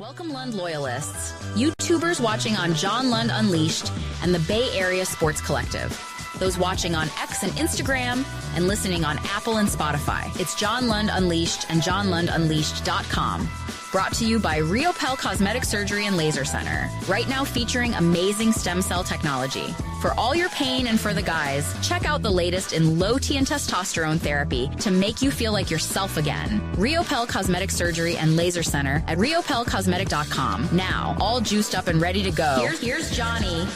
Welcome, Lund loyalists, YouTubers watching on John Lund Unleashed and the Bay Area Sports Collective, those watching on X and Instagram and listening on Apple and Spotify. It's John Lund Unleashed and 𝐿𝐿_Unleashed.com. Brought to you by 𝐟𝐸𝐵 Cosmetic Surgery and Laser Center. Right now featuring amazing stem cell technology. For all your pain and for the guys, check out the latest in low T and testosterone therapy to make you feel like yourself again. 𝐟𝐸𝐵 Cosmetic Surgery and Laser Center at 𝐟𝐸𝐵Cosmetic.com. Now, all juiced up and ready to go. Here's Johnny.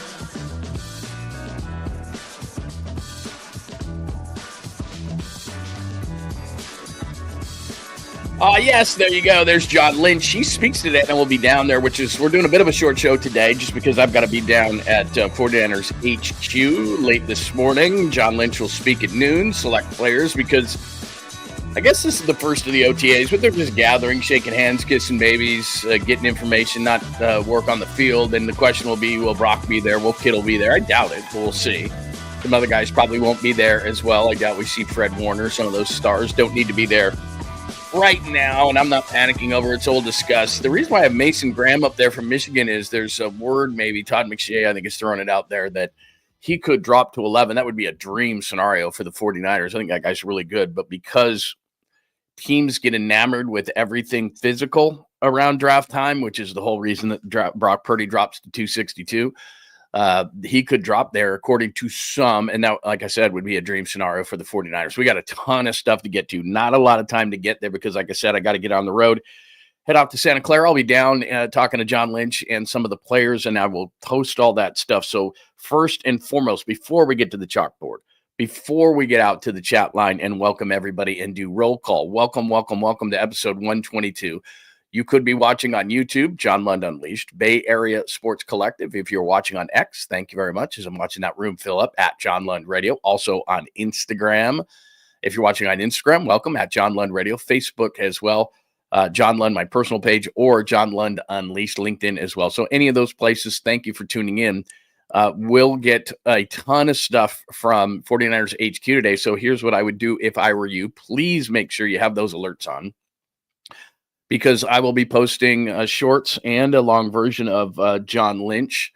Yes, there you go. There's John Lynch. He speaks today, and we'll be down there, we're doing a bit of a short show today just because I've got to be down at 49ers HQ late this morning. John Lynch will speak at noon, select players, because I guess this is the first of the OTAs, but they're just gathering, shaking hands, kissing babies, getting information, not work on the field. And the question will be, will Brock be there? Will Kittle be there? I doubt it, but we'll see. Some other guys probably won't be there as well. I doubt we see Fred Warner. Some of those stars don't need to be there right now, and I'm not panicking over it, so we'll discuss. The reason why I have Mason Graham up there from Michigan is there's a word, maybe Todd McShay, I think, is throwing it out there, that he could drop to 11. That would be a dream scenario for the 49ers. I think that guy's really good, but because teams get enamored with everything physical around draft time, which is the whole reason that Brock Purdy drops to 262, he could drop there according to some, and that, like I said, would be a dream scenario for the 49ers. We got a ton of stuff to get to, not a lot of time to get there because, like I said, I got to get on the road, head out to Santa Clara. I'll be down talking to John Lynch and some of the players, and I will post all that stuff. So first and foremost, before we get to the chalkboard, before we get out to the chat line and welcome everybody and do roll call, welcome to episode 122. You could be watching on YouTube, John Lund Unleashed, Bay Area Sports Collective. If you're watching on X, thank you very much, as I'm watching that room fill up at John Lund Radio. Also on Instagram. If you're watching on Instagram, welcome at John Lund Radio. Facebook as well, John Lund, my personal page, or John Lund Unleashed, LinkedIn as well. So any of those places, thank you for tuning in. We'll get a ton of stuff from 49ers HQ today. So here's what I would do if I were you. Please make sure you have those alerts on, because I will be posting shorts and a long version of John Lynch.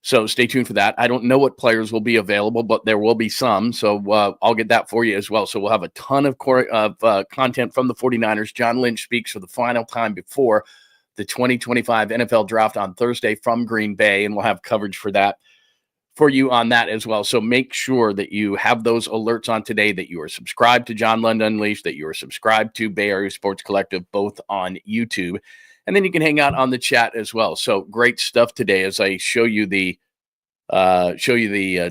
So stay tuned for that. I don't know what players will be available, but there will be some. So I'll get that for you as well. So we'll have a ton of content from the 49ers. John Lynch speaks for the final time before the 2025 NFL Draft on Thursday from Green Bay, and we'll have coverage for that for you on that as well. So make sure that you have those alerts on today, that you are subscribed to John Lund Unleashed, that you are subscribed to Bay Area Sports Collective, both on YouTube. And then you can hang out on the chat as well. So great stuff today as I show you the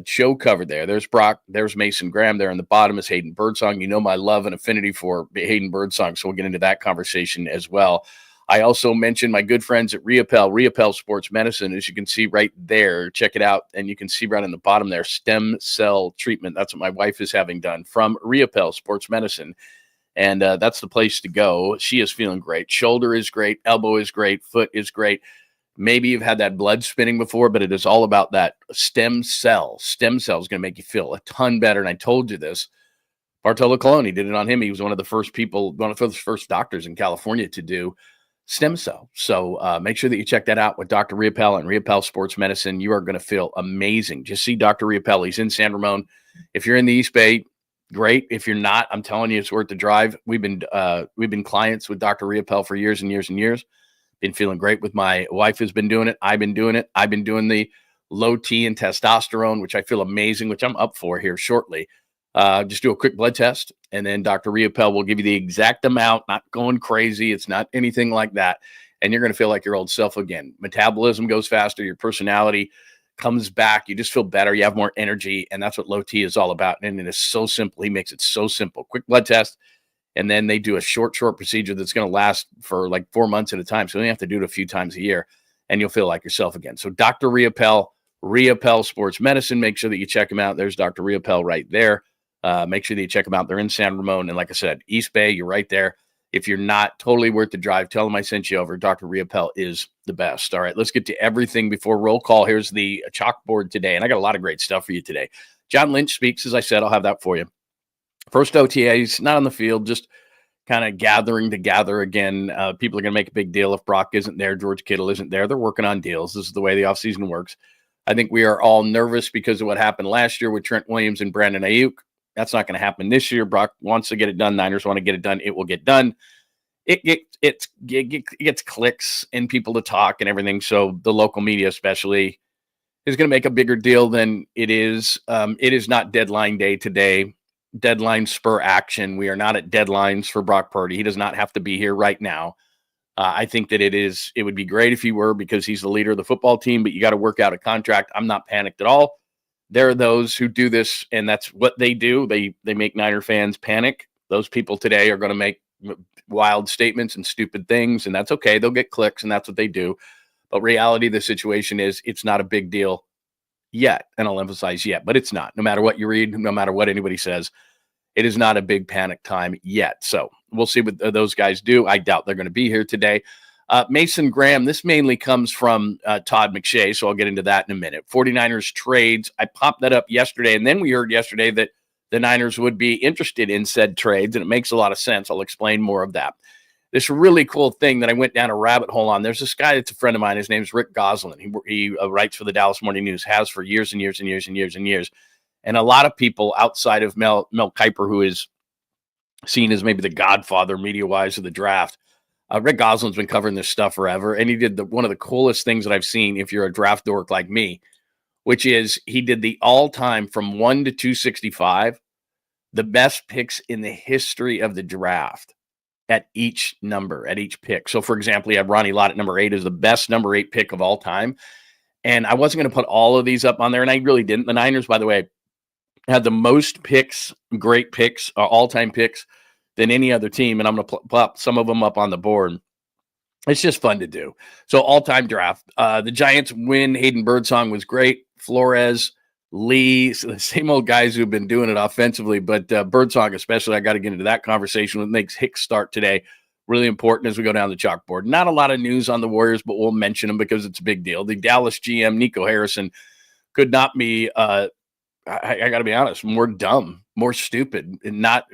show cover there. There's Brock, there's Mason Graham there. On the bottom is Hayden Birdsong. You know my love and affinity for Hayden Birdsong, so we'll get into that conversation as well. I also mentioned my good friends at 𝐟𝐸𝐵 Sports Medicine, as you can see right there. Check it out, and you can see right on the bottom there, stem cell treatment. That's what my wife is having done from 𝐟𝐸𝐵 Sports Medicine, and that's the place to go. She is feeling great. Shoulder is great. Elbow is great. Foot is great. Maybe you've had that blood spinning before, but it is all about that stem cell. Stem cell is going to make you feel a ton better, and I told you this. Bartolo Colon, he did it on him. He was one of the first doctors in California to do stem cell. So make sure that you check that out with Dr. 𝐟𝐸𝐵 and 𝐟𝐸𝐵 Sports Medicine. You are going to feel amazing. Just see Dr. 𝐟𝐸𝐵. He's in San Ramon. If you're in the East Bay, great. If you're not, I'm telling you, it's worth the drive. We've been clients with Dr. 𝐟𝐸𝐵 for years and years and years. Been feeling great with my wife. Has been doing it. I've been doing it. I've been doing the low T and testosterone, which I feel amazing, which I'm up for here shortly. Just do a quick blood test, and then Dr. 𝐟𝐸𝐵 will give you the exact amount, not going crazy. It's not anything like that. And you're going to feel like your old self again. Metabolism goes faster. Your personality comes back. You just feel better. You have more energy. And that's what low T is all about. And it is so simple. He makes it so simple. Quick blood test. And then they do a short procedure that's going to last for like 4 months at a time. So you have to do it a few times a year, and you'll feel like yourself again. So Dr. 𝐟𝐸𝐵 Sports Medicine, make sure that you check him out. There's Dr. 𝐟𝐸𝐵 right there. Make sure that you check them out. They're in San Ramon. And like I said, East Bay, you're right there. If you're not, totally worth the drive. Tell them I sent you over. Dr. 𝐟𝐸𝐵 is the best. All right, let's get to everything before roll call. Here's the chalkboard today. And I got a lot of great stuff for you today. John Lynch speaks, as I said. I'll have that for you. First OTAs, not on the field, just kind of gathering together again. People are going to make a big deal if Brock isn't there, George Kittle isn't there. They're working on deals. This is the way the offseason works. I think we are all nervous because of what happened last year with Trent Williams and Brandon Ayuk. That's not going to happen this year. Brock wants to get it done. Niners want to get it done. It will get done. It gets clicks and people to talk and everything. So the local media especially is going to make a bigger deal than it is. It is not deadline day today. Deadline spur action. We are not at deadlines for Brock Purdy. He does not have to be here right now. I think that it would be great if he were, because he's the leader of the football team, but you got to work out a contract. I'm not panicked at all. There are those who do this, and that's what they do. They make Niner fans panic. Those people today are going to make wild statements and stupid things, and that's okay. They'll get clicks, and that's what they do. But reality of the situation is it's not a big deal yet, and I'll emphasize yet, but it's not. No matter what you read, no matter what anybody says, it is not a big panic time yet. So we'll see what those guys do. I doubt they're going to be here today. Mason Graham, this mainly comes from Todd McShay, so I'll get into that in a minute. 49ers trades. I popped that up yesterday, and then we heard yesterday that the Niners would be interested in said trades, and it makes a lot of sense. I'll explain more of that. This really cool thing that I went down a rabbit hole on. There's this guy that's a friend of mine. His name's Rick Goslin. He writes for the Dallas Morning News, has for years and years and years and years and years. And a lot of people outside of Mel Kiper, who is seen as maybe the godfather media-wise of the draft, Rick Goslin's been covering this stuff forever. And he did one of the coolest things that I've seen if you're a draft dork like me, which is he did the all-time from 1 to 265, the best picks in the history of the draft at each number, at each pick. So, for example, you have Ronnie Lott at number 8 as the best number 8 pick of all time. And I wasn't going to put all of these up on there, and I really didn't. The Niners, by the way, had the most picks, great picks, all-time picks than any other team, and I'm going to pop some of them up on the board. It's just fun to do. So all-time draft. The Giants win. Hayden Birdsong was great. Flores, Lee, so the same old guys who've been doing it offensively, but Birdsong especially, I got to get into that conversation. What makes Hicks start today really important as we go down the chalkboard. Not a lot of news on the Warriors, but we'll mention them because it's a big deal. The Dallas GM, Nico Harrison, could not be I got to be honest, more dumb, more stupid, and not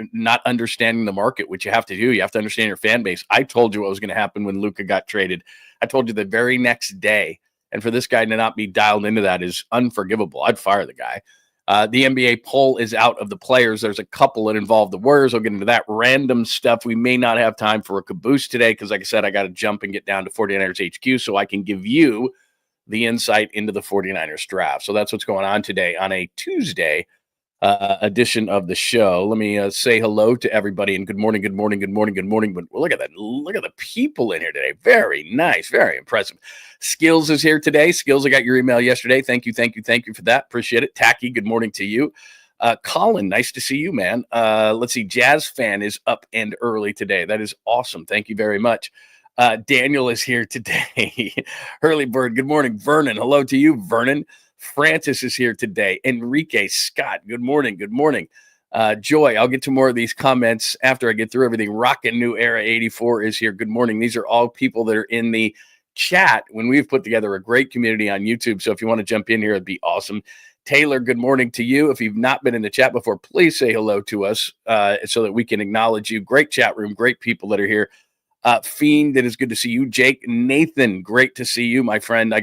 understanding the market, which you have to do. You have to understand your fan base. I told you what was going to happen when Luka got traded. I told you the very next day. And for this guy to not be dialed into that is unforgivable. I'd fire the guy. The NBA poll is out of the players. There's a couple that involve the Warriors. I'll get into that random stuff. We may not have time for a caboose today because, like I said, I got to jump and get down to 49ers HQ so I can give you the insight into the 49ers draft. So that's what's going on today on a Tuesday edition of the show. Let me say hello to everybody and good morning, good morning, good morning, good morning. But look at that. Look at the people in here today. Very nice. Very impressive. Skills is here today. Skills, I got your email yesterday. Thank you for that. Appreciate it. Tacky, good morning to you. Colin, nice to see you, man. Let's see. Jazz fan is up and early today. That is awesome. Thank you very much. Daniel is here today. Hurley Bird, good morning. Vernon, hello to you, Vernon. Francis is here today. Enrique Scott, good morning. Good morning. Joy, I'll get to more of these comments after I get through everything. Rockin' New Era 84 is here. Good morning. These are all people that are in the chat when we've put together a great community on YouTube. So if you want to jump in here, it'd be awesome. Taylor, good morning to you. If you've not been in the chat before, please say hello to us so that we can acknowledge you. Great chat room, great people that are here. Fiend, it is good to see you. Jake, Nathan, great to see you, my friend. I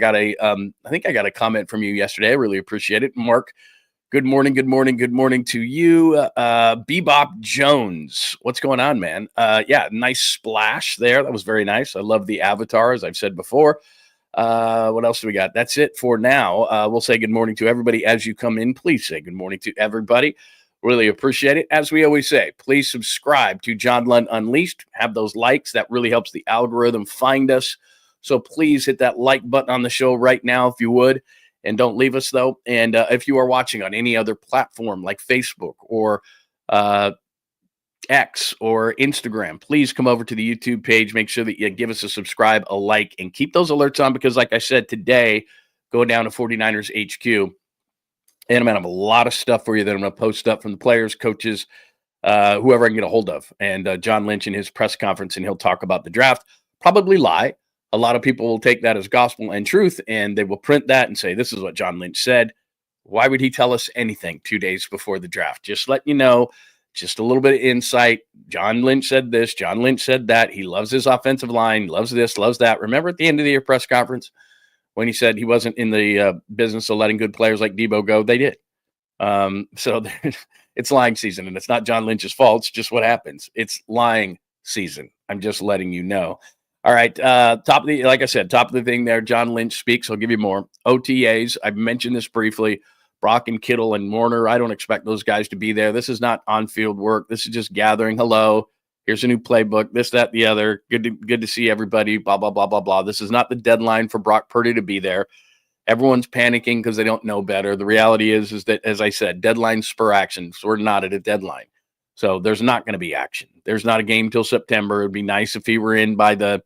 think I got a comment from you yesterday. I really appreciate it. Mark, good morning, good morning, good morning to you. Bebop Jones, what's going on, man? Yeah, nice splash there. That was very nice. I love the avatar, as I've said before. What else do we got? That's it for now. We'll say good morning to everybody as you come in. Please say good morning to everybody. Really appreciate it. As we always say, please subscribe to John Lund Unleashed. Have those likes. That really helps the algorithm find us. So please hit that like button on the show right now if you would. And don't leave us, though. And if you are watching on any other platform like Facebook or X or Instagram, please come over to the YouTube page. Make sure that you give us a subscribe, a like, and keep those alerts on because, like I said, today, go down to 49ers HQ. And I'm going to have a lot of stuff for you that I'm going to post up from the players, coaches, whoever I can get a hold of. And John Lynch in his press conference, and he'll talk about the draft, probably lie. A lot of people will take that as gospel and truth, and they will print that and say, this is what John Lynch said. Why would he tell us anything 2 days before the draft? Just let you know, just a little bit of insight. John Lynch said this. John Lynch said that. He loves his offensive line, loves this, loves that. Remember at the end of the year press conference when he said he wasn't in the business of letting good players like Debo go? They did. So it's lying season, and it's not John Lynch's fault. It's just what happens. It's lying season. I'm just letting you know. All right. Like I said, top of the thing there. John Lynch speaks. I'll give you more. OTAs. I've mentioned this briefly. Brock and Kittle and Warner. I don't expect those guys to be there. This is not on-field work. This is just gathering. Hello. Here's a new playbook. This, that, the other. Good to see everybody. Blah, blah, blah, blah, blah. This is not the deadline for Brock Purdy to be there. Everyone's panicking because they don't know better. The reality is that, as I said, deadlines spur action. So we're not at a deadline. So there's not going to be action. There's not a game till September. It'd be nice if he were in by the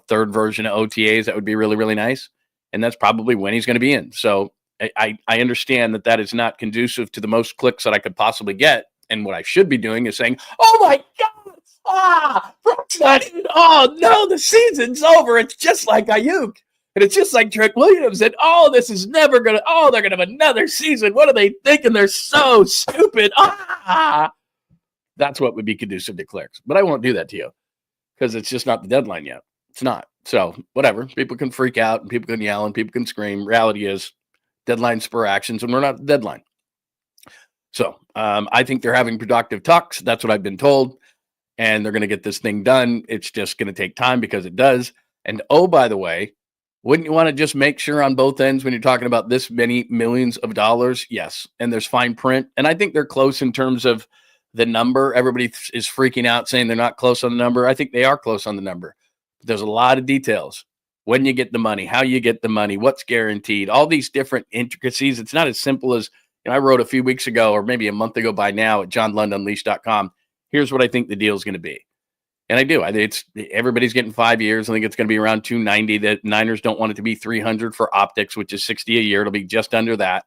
third version of OTAs. That would be really, really nice. And that's probably when he's going to be in. So I understand that is not conducive to the most clicks that I could possibly get. And what I should be doing is saying, oh my God, Brock's not in. Oh no, the season's over. It's just like 𝐬𝐽. And it's just like Trent Williams. And this is never going to, they're going to have another season. What are they thinking? They're so stupid. That's what would be conducive to clicks. But I won't do that to you because it's just not the deadline yet. It's not. So whatever. People can freak out and people can yell and people can scream. Reality is deadline spur actions and we're not at the deadline. So I think they're having productive talks. That's what I've been told. And they're going to get this thing done. It's just going to take time because it does. And by the way, wouldn't you want to just make sure on both ends when you're talking about this many millions of dollars? Yes. And there's fine print. And I think they're close in terms of the number. Everybody is freaking out saying they're not close on the number. I think they are close on the number. But there's a lot of details. When you get the money, how you get the money, what's guaranteed, all these different intricacies. It's not as simple as, I wrote a few weeks ago or maybe a month ago by now at johnlundunleashed.com. Here's what I think the deal is going to be. And I do. I think everybody's getting 5 years. I think it's going to be around 290. The Niners don't want it to be 300 for optics, which is 60 a year. It'll be just under that.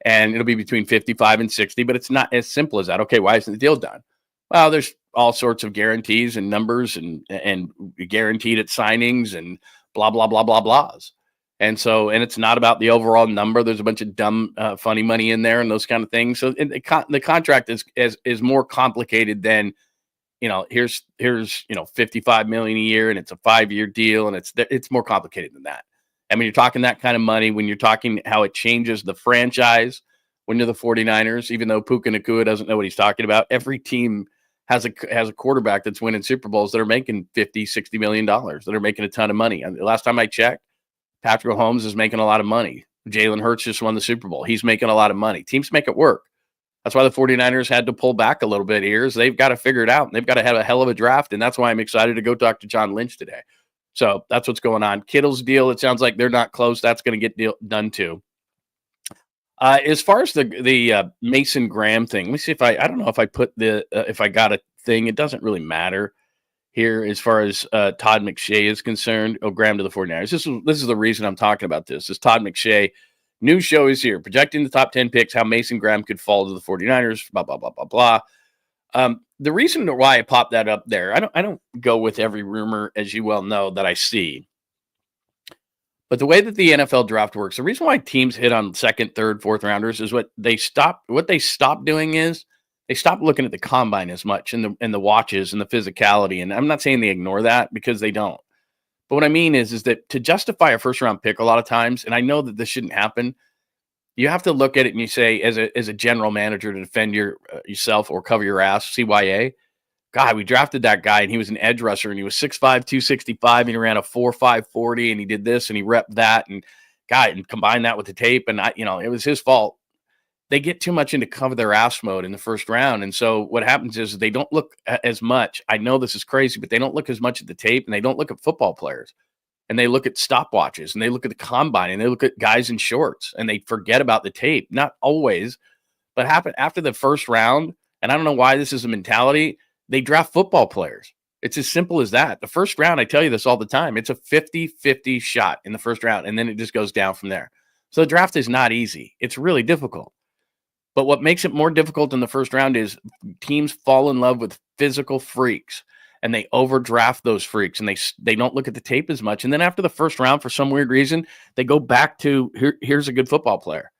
And it'll be between 55 and 60, but it's not as simple as that. Okay, why isn't the deal done? Well, there's all sorts of guarantees and numbers and guaranteed at signings and blah, blah, blah, blah, blahs. And it's not about the overall number. There's a bunch of dumb, funny money in there and those kind of things. So the contract is more complicated than, here's 55 million a year and it's a 5-year deal. And it's more complicated than that. I mean, you're talking that kind of money when you're talking how it changes the franchise when you're the 49ers, even though Puka Nacua doesn't know what he's talking about. Every team has a quarterback that's winning Super Bowls that are making $50-60 million, that are making a ton of money. And the last time I checked, Patrick Mahomes is making a lot of money. Jalen Hurts just won the Super Bowl. He's making a lot of money. Teams make it work. That's why the 49ers had to pull back a little bit here. Is they've got to figure it out. And they've got to have a hell of a draft. And that's why I'm excited to go talk to John Lynch today. So that's what's going on. Kittle's deal, it sounds like they're not close. That's going to get done too. As far as the Mason Graham thing, let me see if I don't know if I put if I got a thing. It doesn't really matter here as far as Todd McShay is concerned. Graham to the 49ers. This is the reason I'm talking about this. Is Todd McShay. New show is here. Projecting the top 10 picks, how Mason Graham could fall to the 49ers, blah, blah, blah, blah, blah. The reason why I popped that up there, I don't go with every rumor, as you well know, that I see. But the way that the NFL draft works, the reason why teams hit on second, third, fourth rounders is what they stop doing is they stop looking at the combine as much and the watches and the physicality. And I'm not saying they ignore that because they don't. But what I mean is that to justify a first round pick a lot of times, and I know that this shouldn't happen, you have to look at it and you say, as a general manager, to defend yourself or cover your ass, CYA, God, we drafted that guy and he was an edge rusher and he was 6'5", 265 and he ran a 4.5 40 and he did this and he repped that and combine that with the tape and it was his fault. They get too much into cover their ass mode in the first round. And so what happens is they don't look as much. I know this is crazy, but they don't look as much at the tape and they don't look at football players. And they look at stopwatches and they look at the combine and they look at guys in shorts and they forget about the tape. Not always, but after the first round. And I don't know why this is a mentality. They draft football players. It's as simple as that. The first round, I tell you this all the time. It's a 50-50 shot in the first round. And then it just goes down from there. So the draft is not easy. It's really difficult. But what makes it more difficult in the first round is teams fall in love with physical freaks. And they overdraft those freaks and they don't look at the tape as much. And then after the first round, for some weird reason, they go back to here's a good football player.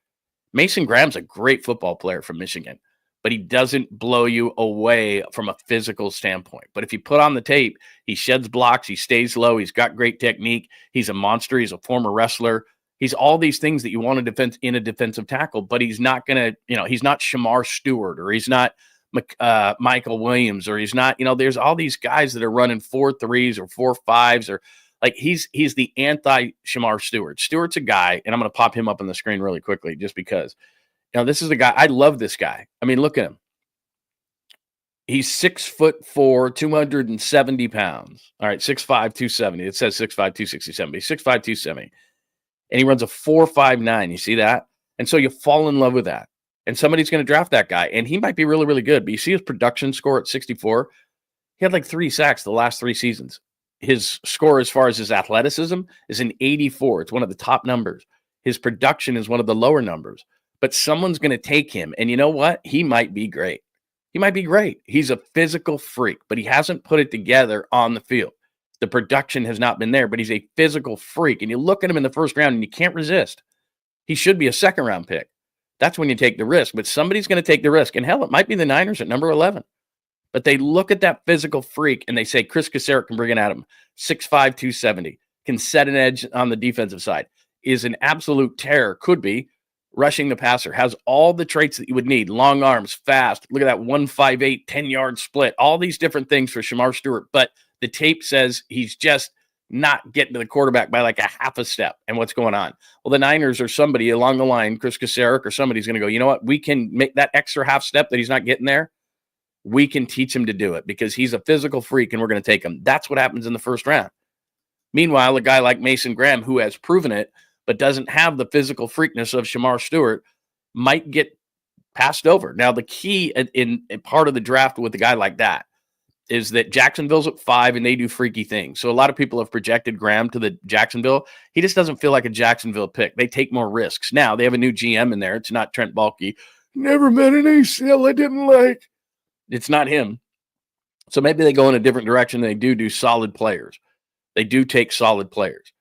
Mason Graham's a great football player from Michigan, but he doesn't blow you away from a physical standpoint. But if you put on the tape, he sheds blocks, he stays low, he's got great technique, he's a monster, he's a former wrestler. He's all these things that you want in a defensive tackle, but he's not going to, he's not Shamar Stewart, or he's not Michael Williams, or he's not, there's all these guys that are running 4.3s or 4.5s, or like he's the anti-Shamar Stewart. Stewart's a guy, and I'm going to pop him up on the screen really quickly just because, this is the guy. I love this guy. I mean, look at him. He's 6'4", 270 pounds. All right, 6'5", 270. It says 6'5", 267. He's 6'5", 270. And he runs a 4.59. You see that? And so you fall in love with that. And somebody's going to draft that guy. And he might be really, really good. But you see his production score at 64? He had like 3 sacks the last 3 seasons. His score as far as his athleticism is an 84. It's one of the top numbers. His production is one of the lower numbers. But someone's going to take him. And you know what? He might be great. He might be great. He's a physical freak, but he hasn't put it together on the field. The production has not been there, but he's a physical freak. And you look at him in the first round and you can't resist. He should be a second-round pick. That's when you take the risk. But somebody's going to take the risk. And hell, it might be the Niners at number 11. But they look at that physical freak and they say, 𝐼𝐶 can bring it at him. 6'5", 270. Can set an edge on the defensive side. Is an absolute terror. Could be. Rushing the passer. Has all the traits that you would need. Long arms. Fast. Look at that 158, 10-yard split. All these different things for Shamar Stewart. But the tape says he's just not getting to the quarterback by like a half a step. And what's going on? Well, the Niners or somebody along the line, 𝐼𝐶 or somebody's going to go, you know what? We can make that extra half step that he's not getting there. We can teach him to do it because he's a physical freak and we're going to take him. That's what happens in the first round. Meanwhile, a guy like Mason Graham, who has proven it, but doesn't have the physical freakness of Shamar Stewart, might get passed over. Now, the key in part of the draft with a guy like that is that Jacksonville's at 5 and they do freaky things. So a lot of people have projected Graham to the Jacksonville. He just doesn't feel like a Jacksonville pick. They take more risks. Now, they have a new GM in there. It's not Trent Baalke. Never met an ACL I didn't like. It's not him. So maybe they go in a different direction. They do solid players. They do take solid players.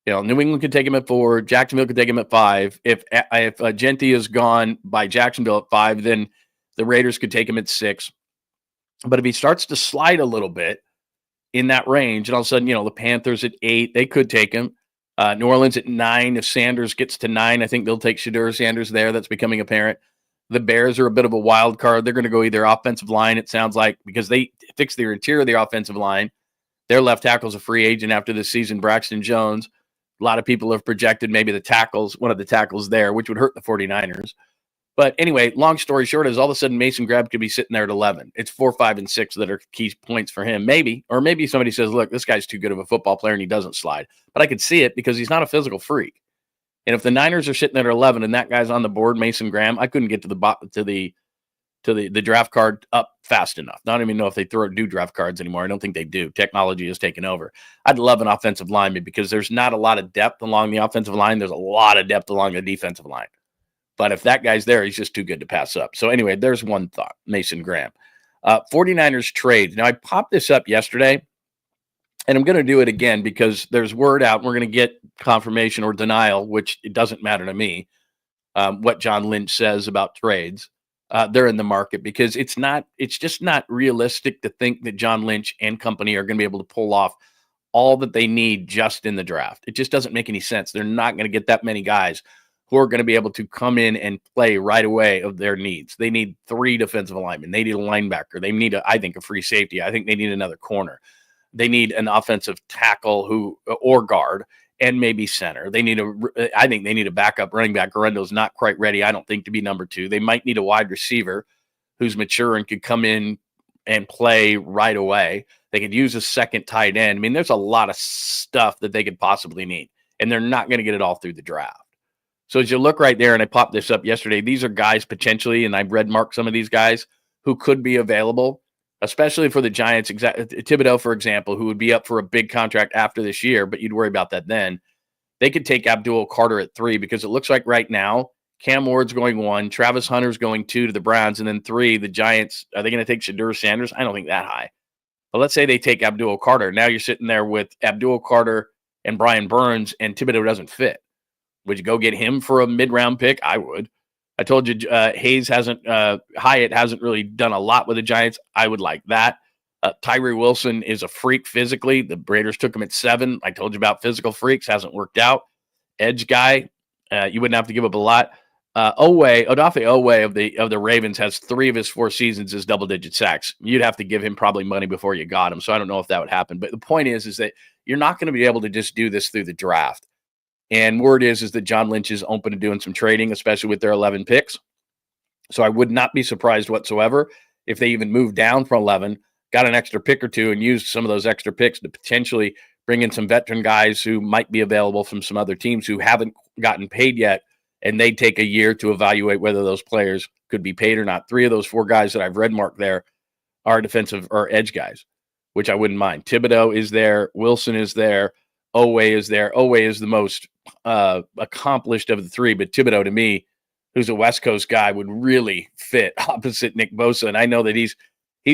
New England could take him at 4. Jacksonville could take him at 5. If Genty is gone by Jacksonville at 5, then the Raiders could take him at 6. But if he starts to slide a little bit in that range, and all of a sudden, the Panthers at 8, they could take him. New Orleans at 9. If Sanders gets to 9, I think they'll take 𝐿𝐴𝐿 there. That's becoming apparent. The Bears are a bit of a wild card. They're going to go either offensive line, it sounds like, because they fixed their interior of the offensive line. Their left tackle's a free agent after this season, Braxton Jones. A lot of people have projected maybe one of the tackles there, which would hurt the 49ers. But anyway, long story short is all of a sudden Mason Graham could be sitting there at 11. It's 4, 5, and 6 that are key points for him. Maybe somebody says, look, this guy's too good of a football player and he doesn't slide. But I could see it because he's not a physical freak. And if the Niners are sitting there at 11 and that guy's on the board, Mason Graham, I couldn't get to the draft card up fast enough. I don't even know if they do draft cards anymore. I don't think they do. Technology has taken over. I'd love an offensive lineman because there's not a lot of depth along the offensive line. There's a lot of depth along the defensive line. But if that guy's there, he's just too good to pass up. So anyway, there's one thought, Mason Graham. 49ers trades. Now, I popped this up yesterday, and I'm going to do it again because there's word out. We're going to get confirmation or denial, which it doesn't matter to me, what John Lynch says about trades. They're in the market because it's just not realistic to think that John Lynch and company are going to be able to pull off all that they need just in the draft. It just doesn't make any sense. They're not going to get that many guys who are going to be able to come in and play right away of their needs. They need 3 defensive linemen. They need a linebacker. They need, I think, a free safety. I think they need another corner. They need an offensive tackle or guard and maybe center. I think they need a backup running back. Garendo's not quite ready, I don't think, to be number 2. They might need a wide receiver who's mature and could come in and play right away. They could use a second tight end. I mean, there's a lot of stuff that they could possibly need, and they're not going to get it all through the draft. So as you look right there, and I popped this up yesterday, these are guys potentially, and I've red marked some of these guys who could be available, especially for the Giants. Thibodeau, for example, who would be up for a big contract after this year, but you'd worry about that then. They could take Abdul Carter at 3 because it looks like right now Cam Ward's going 1, Travis Hunter's going 2 to the Browns, and then 3, the Giants. Are they going to take Shedeur Sanders? I don't think that high. But let's say they take Abdul Carter. Now you're sitting there with Abdul Carter and Brian Burns, and Thibodeau doesn't fit. Would you go get him for a mid-round pick? I would. I told you Hyatt hasn't really done a lot with the Giants. I would like that. Tyree Wilson is a freak physically. The Raiders took him at 7. I told you about physical freaks. Hasn't worked out. Edge guy. You wouldn't have to give up a lot. Odafe Owe of the Ravens has 3 of his 4 seasons as double-digit sacks. You'd have to give him probably money before you got him, so I don't know if that would happen. But the point is that you're not going to be able to just do this through the draft. And word is that John Lynch is open to doing some trading, especially with their 11 picks. So I would not be surprised whatsoever if they even moved down from 11, got an extra pick or 2, and used some of those extra picks to potentially bring in some veteran guys who might be available from some other teams who haven't gotten paid yet. And they take a year to evaluate whether those players could be paid or not. 3 of those 4 guys that I've red marked there are defensive or edge guys, which I wouldn't mind. Thibodeau is there. Wilson is there. Owe is there. Owe is the most accomplished of the 3, but Thibodeau, to me, who's a West Coast guy, would really fit opposite Nick Bosa. And I know that he's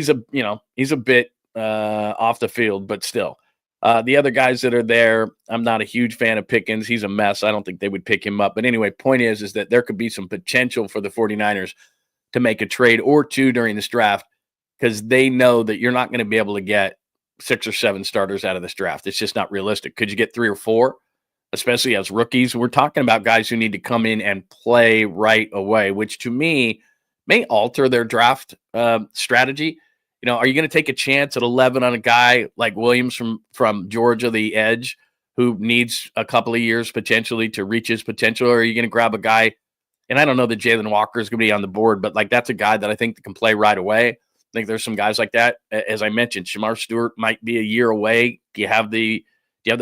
a bit off the field, but still. The other guys that are there, I'm not a huge fan of Pickens. He's a mess. I don't think they would pick him up. But anyway, point is that there could be some potential for the 49ers to make a trade or 2 during this draft because they know that you're not going to be able to get 6 or 7 starters out of this draft. It's just not realistic. Could you get 3 or 4, especially as rookies? We're talking about guys who need to come in and play right away, which to me may alter their draft strategy. Are you going to take a chance at 11 on a guy like Williams from Georgia, the edge, who needs a couple of years potentially to reach his potential? Or are you going to grab a guy, and I don't know that Jalen Walker is going to be on the board, but that's a guy that I think that can play right away. I think there's some guys like that. As I mentioned, Shamar Stewart might be a year away. Do you have the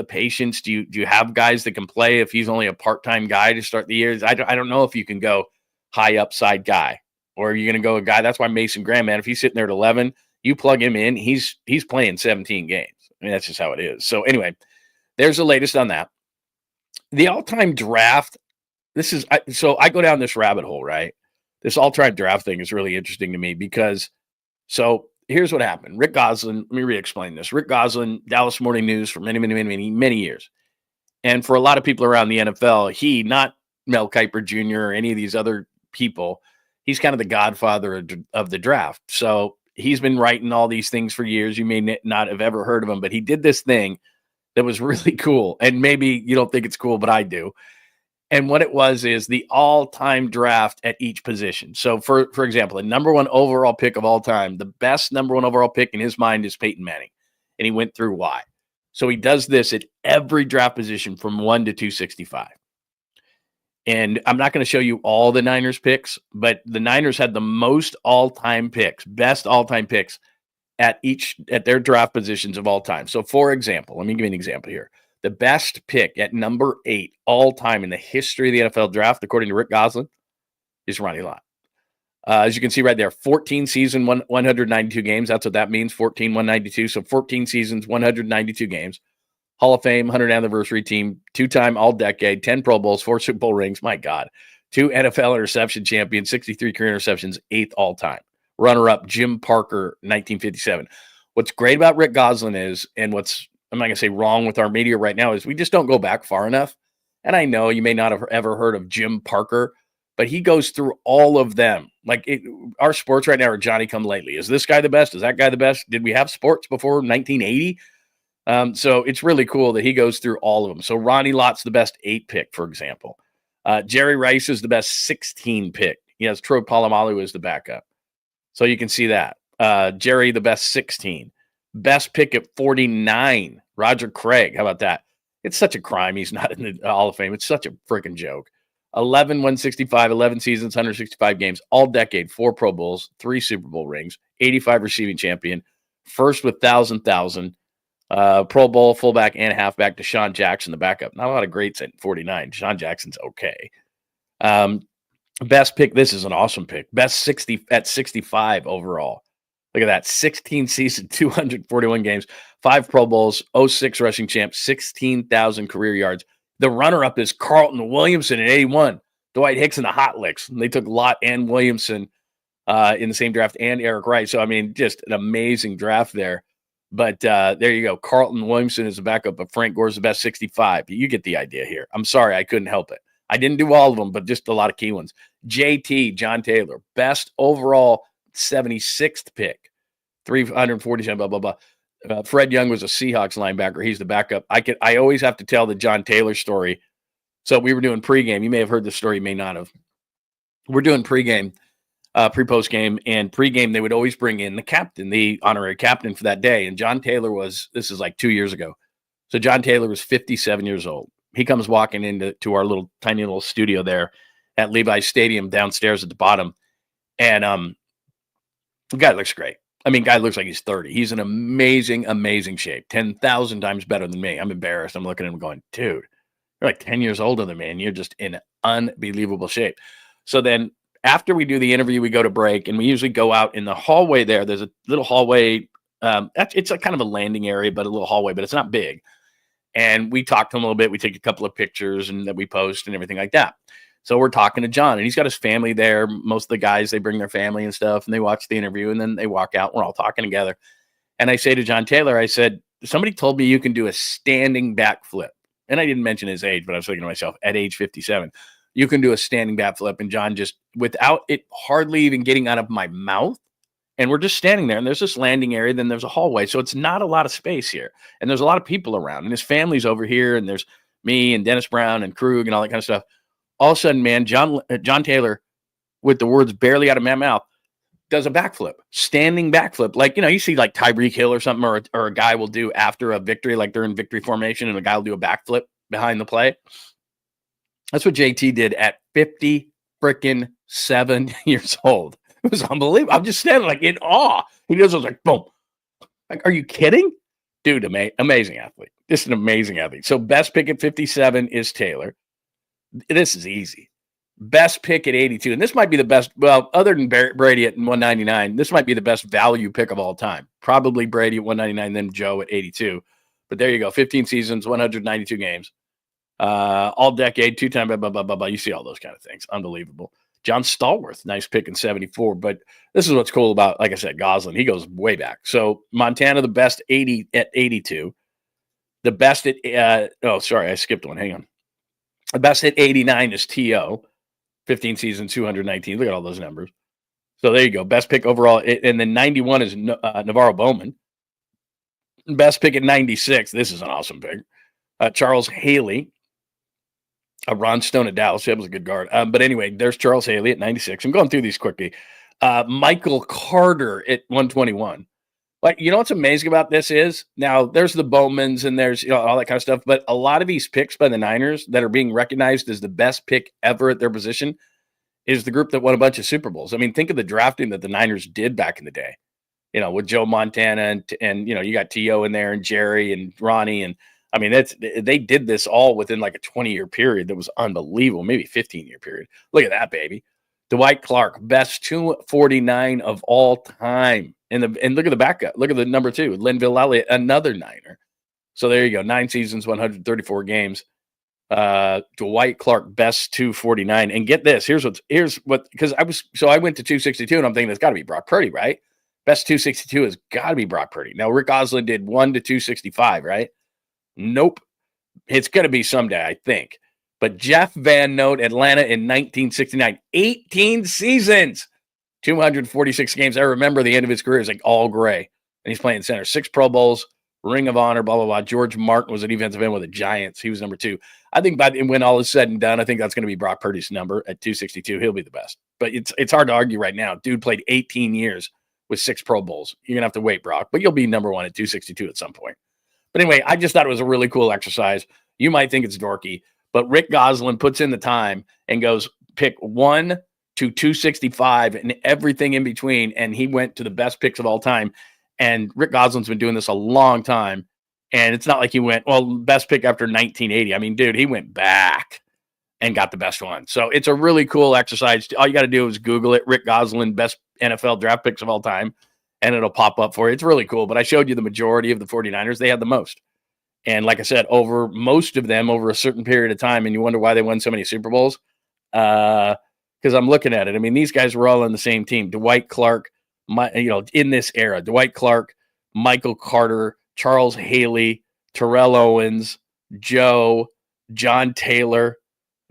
patience? Do you have guys that can play if he's only a part-time guy to start the year? I don't know if you can go high upside guy, or are you going to go a guy? That's why Mason Graham, man, if he's sitting there at 11, you plug him in, he's playing 17 games. I mean, that's just how it is. So anyway, there's the latest on that. The all-time draft, I go down this rabbit hole, right? This all-time draft thing is really interesting to me because, so here's what happened. Rick Gosselin, let me re-explain this. Rick Gosselin, Dallas Morning News for many years. And for a lot of people around the NFL, he, not Mel Kiper Jr. or any of these other people, he's kind of the godfather of the draft. So he's been writing all these things for years. You may not have ever heard of him, but he did this thing that was really cool. And maybe you don't think it's cool, but I do. And what it was is the all-time draft at each position. So, for example, the number 1 overall pick of all time, the best number 1 overall pick in his mind is Peyton Manning. And he went through why. So he does this at every draft position from 1 to 265. And I'm not going to show you all the Niners picks, but the Niners had the most all-time picks, best all-time picks at their draft positions of all time. So, for example, let me give you an example here. The best pick at number 8 all-time in the history of the NFL draft, according to Rick Gosselin, is Ronnie Lott. As you can see right there, 14 season, 192 games. That's what that means, 14, 192. So 14 seasons, 192 games. Hall of Fame, 100th anniversary team, 2-time All-Decade, 10 Pro Bowls, 4 Super Bowl rings. My God. 2 NFL interception champions, 63 career interceptions, 8th all-time. Runner-up, Jim Parker, 1957. What's great about Rick Gosselin is, and what's, I'm not going to say wrong with our media right now, is we just don't go back far enough. And I know you may not have ever heard of Jim Parker, but he goes through all of them. Our sports right now are Johnny-come-lately. Is this guy the best? Is that guy the best? Did we have sports before 1980? So it's really cool that he goes through all of them. So Ronnie Lott's the best 8 pick, for example. Jerry Rice is the best 16 pick. Yes, Troy Polamalu is the backup. So you can see that. Jerry, the best 16. Best pick at 49, Roger Craig. How about that? It's such a crime he's not in the Hall of Fame. It's such a freaking joke. 11, 165, 11 seasons, 165 games, all decade, 4 Pro Bowls, 3 Super Bowl rings, 85 receiving champion, first with 1,000, Pro Bowl, fullback, and halfback, Deshaun Jackson, the backup. Not a lot of greats at 49. Deshaun Jackson's okay. Best pick, this is an awesome pick. Best 60 at 65 overall. Look at that. 16 season, 241 games, 5 Pro Bowls, 06 rushing champ, 16,000 career yards. The runner-up is Carlton Williamson in 81. Dwight Hicks in the Hot Licks. And they took Lott and Williamson in the same draft, and Eric Wright. So, I mean, just an amazing draft there. But there you go. Carlton Williamson is the backup, but Frank Gore's the best 65. You get the idea here. I'm sorry, I couldn't help it. I didn't do all of them, but just a lot of key ones. JT, John Taylor, best overall 76th pick, 347, blah, blah, blah. Fred Young was a Seahawks linebacker. He's the backup. I always have to tell the John Taylor story. So we were doing pregame. You may have heard the story, you may not have. We're doing pregame, pre-post game, and pregame, they would always bring in the captain, the honorary captain for that day. And John Taylor this is like 2 years ago. So John Taylor was 57 years old. He comes walking into our tiny little studio there at Levi's Stadium downstairs at the bottom. And the guy looks great. I mean, guy looks like he's 30. He's in amazing, amazing shape. 10,000 times better than me. I'm embarrassed. I'm looking at him going, dude, you're like 10 years older than me, and you're just in unbelievable shape. So then after we do the interview, we go to break, and we usually go out in the hallway there. There's a little hallway. It's a kind of a landing area, but a little hallway, but it's not big. And we talk to him a little bit. We take a couple of pictures and that we post and everything like that. So we're talking to John, and he's got his family there. Most of the guys, they bring their family and stuff, and they watch the interview, and then they walk out. We're all talking together. And I say to John Taylor, I said, somebody told me you can do a standing backflip. And I didn't mention his age, but I was thinking to myself, at age 57, you can do a standing backflip. And John just, without it hardly even getting out of my mouth, and we're just standing there, and there's this landing area, then there's a hallway. So it's not a lot of space here. And there's a lot of people around, and his family's over here, and there's me and Dennis Brown and Krug and all that kind of stuff. All of a sudden, man, John Taylor, with the words barely out of my mouth, does a backflip, standing backflip. Like, you see like Tyreek Hill or something, or a guy will do after a victory, like they're in victory formation, and a guy will do a backflip behind the play. That's what JT did at 57 years old. It was unbelievable. I'm just standing like in awe. He does, I was like, boom. Like, are you kidding? Dude, amazing athlete. Just an amazing athlete. So best pick at 57 is Taylor. This is easy. Best pick at 82. And this might be the best, well, other than Brady at 199, this might be the best value pick of all time. Probably Brady at 199, then Joe at 82. But there you go. 15 seasons, 192 games. All decade, two-time, blah, blah, blah, blah, blah. You see all those kind of things. Unbelievable. John Stallworth, nice pick in 74. But this is what's cool about, like I said, 𝐬𝐮𝐬𝐫𝐿. He goes way back. So Montana, the best 80 at 82. The best at, I skipped one. Hang on. The best at 89 is T.O. 15 seasons, 219. Look at all those numbers. So there you go. Best pick overall. And then 91 is Navarro Bowman. Best pick at 96. This is an awesome pick. Charles Haley. Ron Stone at Dallas. That was a good guard. But anyway, there's Charles Haley at 96. I'm going through these quickly. Michael Carter at 121. Like, what's amazing about this is, now there's the Bowmans and there's all that kind of stuff, but a lot of these picks by the Niners that are being recognized as the best pick ever at their position is the group that won a bunch of Super Bowls. I mean, think of the drafting that the Niners did back in the day, with Joe Montana and you got T.O. in there and Jerry and Ronnie. And I mean, they did this all within like a 20-year period that was unbelievable, maybe 15-year period. Look at that, baby. Dwight Clark, best 249 of all time. And look at the backup. Look at the number 2, Linville Elliott, another Niner. So there you go. 9 seasons, 134 games. Dwight Clark, best 249. And get this. Here's what, because I went to 262 and I'm thinking it's got to be Brock Purdy, right? Best 262 has got to be Brock Purdy. Now, Rick Gosselin did 1 to 265, right? Nope. It's going to be someday, I think. But Jeff Van Note, Atlanta in 1969, 18 seasons, 246 games. I remember the end of his career is like all gray, and he's playing center. 6 Pro Bowls, Ring of Honor, blah, blah, blah. George Martin was an defensive end with the Giants. He was number 2. I think when all is said and done, I think that's going to be Brock Purdy's number at 262. He'll be the best. But it's hard to argue right now. Dude played 18 years with 6 Pro Bowls. You're going to have to wait, Brock, but you'll be number 1 at 262 at some point. But anyway, I just thought it was a really cool exercise. You might think it's dorky, but Rick Gosselin puts in the time and goes pick 1 to 265 and everything in between. And he went to the best picks of all time. And Rick Gosselin's been doing this a long time. And it's not like he went, best pick after 1980. I mean, dude, he went back and got the best one. So it's a really cool exercise. All you got to do is Google it, Rick Gosselin, best NFL draft picks of all time, and it'll pop up for you. It's really cool. But I showed you the majority of the 49ers. They had the most. And like I said, over most of them over a certain period of time, and you wonder why they won so many Super Bowls, because I'm looking at it. I mean, these guys were all on the same team. Dwight Clark, in this era, Dwight Clark, Michael Carter, Charles Haley, Terrell Owens, Joe, John Taylor,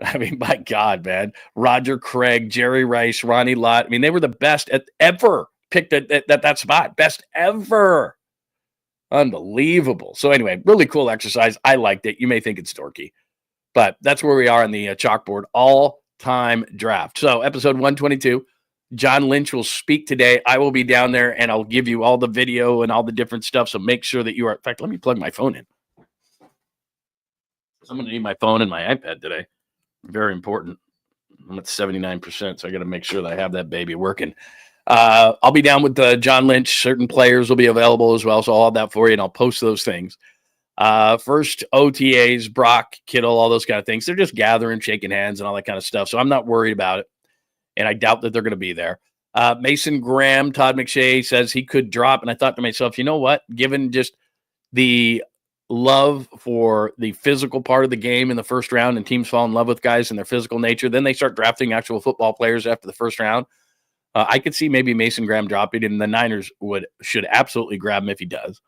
I mean, my God, man. Roger Craig, Jerry Rice, Ronnie Lott. I mean, they were the best ever picked at that spot. Best ever. Unbelievable. So anyway, really cool exercise. I liked it. You may think it's dorky, but that's where we are on the chalkboard. All-time draft. So episode 122, John Lynch will speak today. I will be down there, and I'll give you all the video and all the different stuff. So make sure that you are. In fact, let me plug my phone in. I'm going to need my phone and my iPad today. Very important. I'm at 79%, so I got to make sure that I have that baby working. I'll be down with John Lynch. Certain players will be available as well, so I'll have that for you, and I'll post those things. First OTAs, Brock, Kittle, all those kind of things. They're just gathering, shaking hands, and all that kind of stuff, so I'm not worried about it, and I doubt that they're going to be there. Mason Graham, Todd McShay says he could drop, and I thought to myself, you know what? Given just the love for the physical part of the game in the first round, and teams fall in love with guys and their physical nature, then they start drafting actual football players after the first round. I could see maybe Mason Graham dropping, and the Niners should absolutely grab him if he does.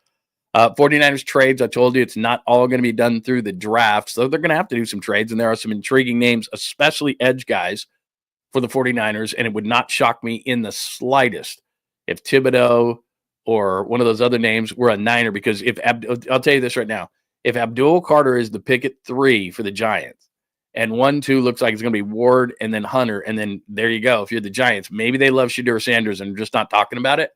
49ers trades, I told you, it's not all going to be done through the draft, so they're going to have to do some trades, and there are some intriguing names, especially edge guys for the 49ers, and it would not shock me in the slightest if Thibodeau or one of those other names were a Niner, because I'll tell you this right now, if Abdul Carter is the pick at 3 for the Giants, and 1-2 looks like it's going to be Ward and then Hunter, and then there you go. If you're the Giants, maybe they love Shedeur Sanders and just not talking about it.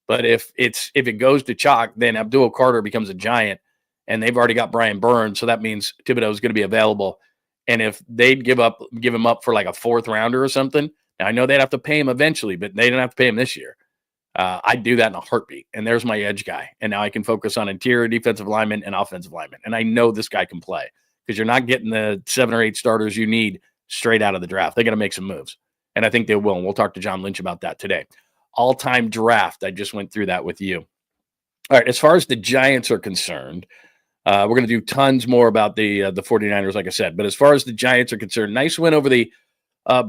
But if it goes to chalk, then Abdul Carter becomes a Giant, and they've already got Brian Burns, so that means Thibodeau is going to be available. And if they'd give him up for like a 4th rounder or something, now I know they'd have to pay him eventually, but they didn't have to pay him this year. I'd do that in a heartbeat. And there's my edge guy. And now I can focus on interior defensive linemen and offensive linemen. And I know this guy can play, because you're not getting the 7 or 8 starters you need straight out of the draft. They got to make some moves. And I think they will. And we'll talk to John Lynch about that today. All-time draft. I just went through that with you. All right. As far as the Giants are concerned, we're going to do tons more about the 49ers, like I said. But as far as the Giants are concerned, nice win over the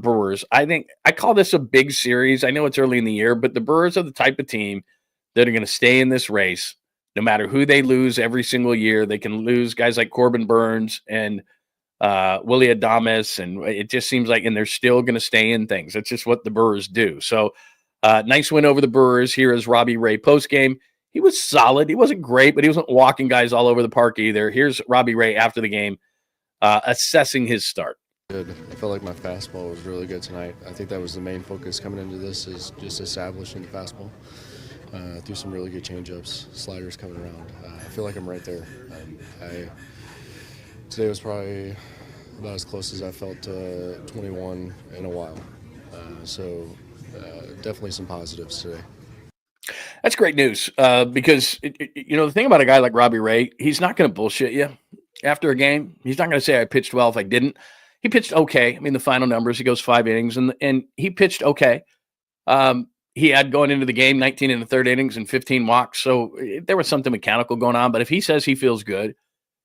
Brewers. I think I call this a big series. I know it's early in the year, but the Brewers are the type of team that are going to stay in this race no matter who they lose every single year. They can lose guys like Corbin Burns and Willie Adames, and it just seems like, and they're still going to stay in things. That's just what the Brewers do. So nice win over the Brewers. Here is Robbie Ray postgame. He was solid. He wasn't great, but he wasn't walking guys all over the park either. Here's Robbie Ray after the game assessing his start. Good. I felt like my fastball was really good tonight. I think that was the main focus coming into this, is just establishing the fastball. Threw some really good changeups, sliders coming around. I feel like I'm right there. Today was probably about as close as I felt to 21 in a while. So definitely some positives today. That's great news because, the thing about a guy like Robbie Ray, he's not going to bullshit you after a game. He's not going to say I pitched well if I didn't. He pitched okay. I mean, the final numbers, he goes 5 innings, and he pitched okay. He had, going into the game, 19 in the 3rd innings and 15 walks, so there was something mechanical going on. But if he says he feels good,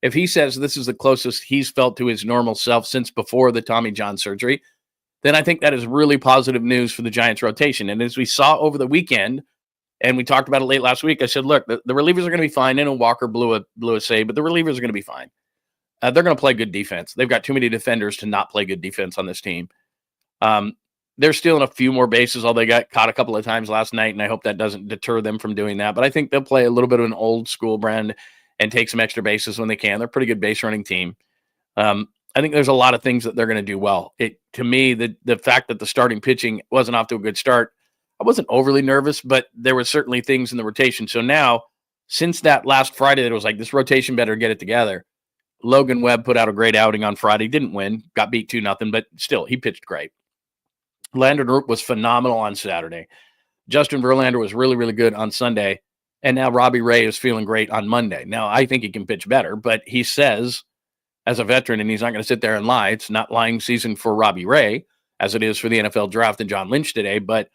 if he says this is the closest he's felt to his normal self since before the Tommy John surgery, then I think that is really positive news for the Giants rotation. And as we saw over the weekend, and we talked about it late last week, I said, look, the relievers are going to be fine. I know Walker blew a save, but the relievers are going to be fine. They're going to play good defense. They've got too many defenders to not play good defense on this team. They're stealing a few more bases, although they got caught a couple of times last night, and I hope that doesn't deter them from doing that. But I think they'll play a little bit of an old school brand and take some extra bases when they can. They're a pretty good base running team. I think there's a lot of things that they're going to do well. To me, the fact that the starting pitching wasn't off to a good start, I wasn't overly nervous, but there were certainly things in the rotation. So now, since that last Friday, that it was like, this rotation better get it together. Logan Webb put out a great outing on Friday. Didn't win. Got beat 2-0, but still, he pitched great. Landon Root was phenomenal on Saturday. Justin Verlander was really, really good on Sunday. And now Robbie Ray is feeling great on Monday. Now, I think he can pitch better, but he says, as a veteran, and he's not going to sit there and lie, it's not lying season for Robbie Ray, as it is for the NFL draft and John Lynch today, but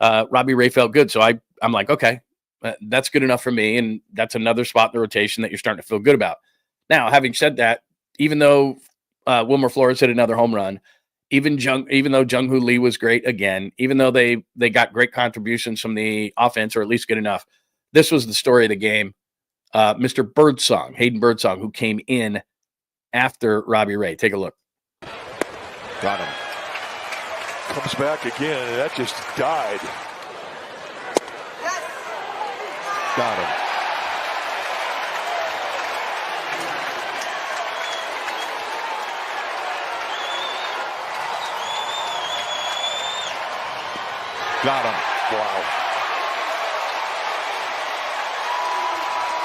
Robbie Ray felt good. So I'm like, okay, that's good enough for me, and that's another spot in the rotation that you're starting to feel good about. Now, having said that, even though Wilmer Flores hit another home run, even though Jung-Hoo Lee was great again, even though they got great contributions from the offense, or at least good enough, this was the story of the game. Mr. Birdsong, Hayden Birdsong, who came in after Robbie Ray. Take a look. Got him. Comes back again, and that just died. Got him. Got him. Wow.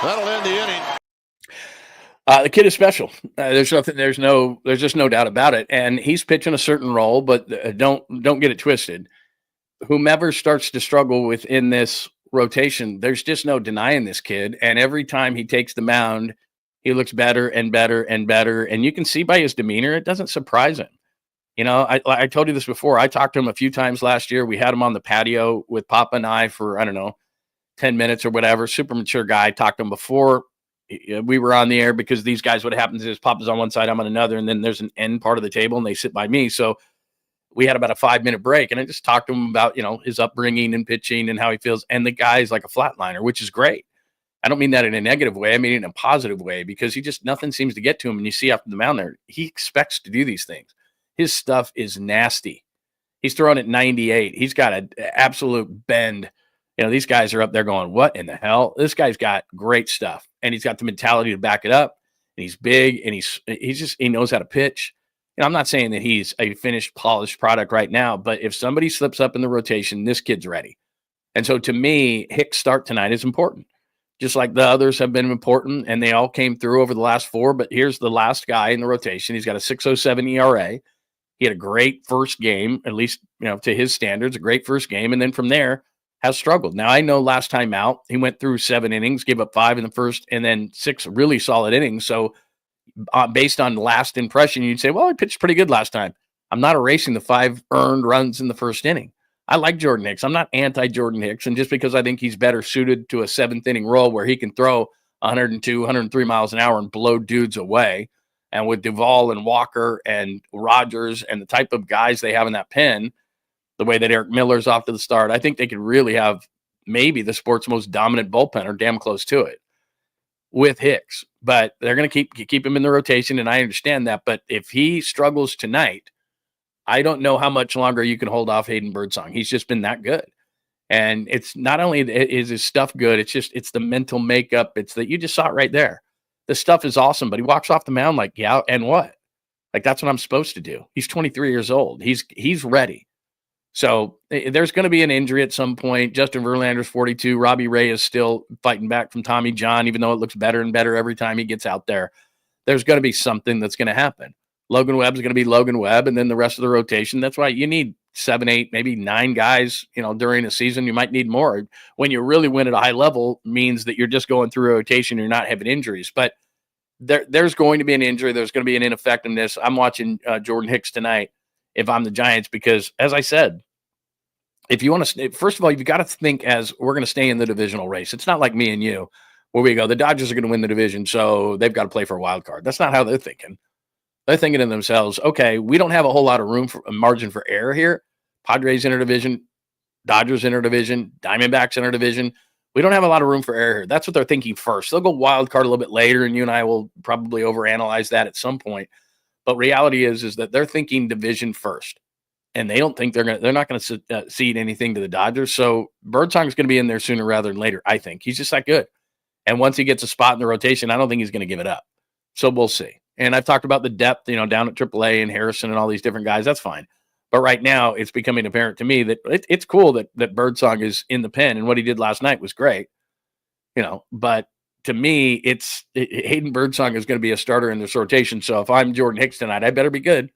That'll end the inning. The kid is special. There's just no doubt about it. And he's pitching a certain role, but don't get it twisted. Whomever starts to struggle within this rotation, there's just no denying this kid. And every time he takes the mound, he looks better and better and better. And you can see by his demeanor, it doesn't surprise him. You know, I told you this before. I talked to him a few times last year. We had him on the patio with Papa and I for, 10 minutes or whatever. Super mature guy. Talked to him before we were on the air, because these guys, what happens is Papa's on one side, I'm on another, and then there's an end part of the table and they sit by me. So we had about a 5-minute break, and I just talked to him about, his upbringing and pitching and how he feels. And the guy's like a flatliner, which is great. I don't mean that in a negative way. I mean it in a positive way, because nothing seems to get to him. And you see after the mound there, he expects to do these things. His stuff is nasty. He's throwing at 98. He's got an absolute bend. These guys are up there going, what in the hell? This guy's got great stuff. And he's got the mentality to back it up. And he's big, and he knows how to pitch. I'm not saying that he's a finished, polished product right now, but if somebody slips up in the rotation, this kid's ready. And so to me, Hicks' start tonight is important. Just like the others have been important, and they all came through over the last 4. But here's the last guy in the rotation. He's got a 6.07 ERA. He had a great first game, at least, to his standards, a great first game. And then from there has struggled. Now, I know last time out, he went through 7 innings, gave up 5 in the first, and then 6 really solid innings. So based on last impression, you'd say, well, he pitched pretty good last time. I'm not erasing the 5 earned runs in the first inning. I like Jordan Hicks. I'm not anti-Jordan Hicks. And just because I think he's better suited to a 7th inning role where he can throw 102, 103 miles an hour and blow dudes away, and with Duvall and Walker and Rogers and the type of guys they have in that pen, the way that Eric Miller's off to the start, I think they could really have maybe the sport's most dominant bullpen, or damn close to it, with Hicks. But they're going to keep him in the rotation, and I understand that. But if he struggles tonight, I don't know how much longer you can hold off Hayden Birdsong. He's just been that good. And it's not only is his stuff good, it's the mental makeup. It's that you just saw it right there. The stuff is awesome, but he walks off the mound like, yeah, and what? Like, that's what I'm supposed to do. He's 23 years old. He's ready. So there's going to be an injury at some point. Justin Verlander's 42. Robbie Ray is still fighting back from Tommy John, even though it looks better and better every time he gets out there. There's going to be something that's going to happen. Logan Webb's going to be Logan Webb, and then the rest of the rotation. That's why you need 7, 8, maybe 9 guys, during a season. You might need more. When you really win at a high level, means that you're just going through a rotation. You're not having injuries. But there's going to be an injury. There's going to be an ineffectiveness. I'm watching Jordan Hicks tonight if I'm the Giants, because, as I said, if you want to, first of all, you've got to think as we're going to stay in the divisional race. It's not like me and you, where we go, the Dodgers are going to win the division, so they've got to play for a wild card. That's not how they're thinking. They're thinking to themselves, okay, we don't have a whole lot of room for a margin for error here. Padres in our division, Dodgers in our division, Diamondbacks in our division. We don't have a lot of room for error here. That's what they're thinking first. They'll go wild card a little bit later, and you and I will probably overanalyze that at some point. But reality is that they're thinking division first, and they don't think they're not going to cede anything to the Dodgers. So Birdsong's going to be in there sooner rather than later. I think he's just that good. And once he gets a spot in the rotation, I don't think he's going to give it up. So we'll see. And I've talked about the depth, down at AAA and Harrison and all these different guys. That's fine. But right now, it's becoming apparent to me that it's cool that Birdsong is in the pen, and what he did last night was great. But to me, Hayden Birdsong is going to be a starter in this rotation. So if I'm Jordan Hicks tonight, I better be good,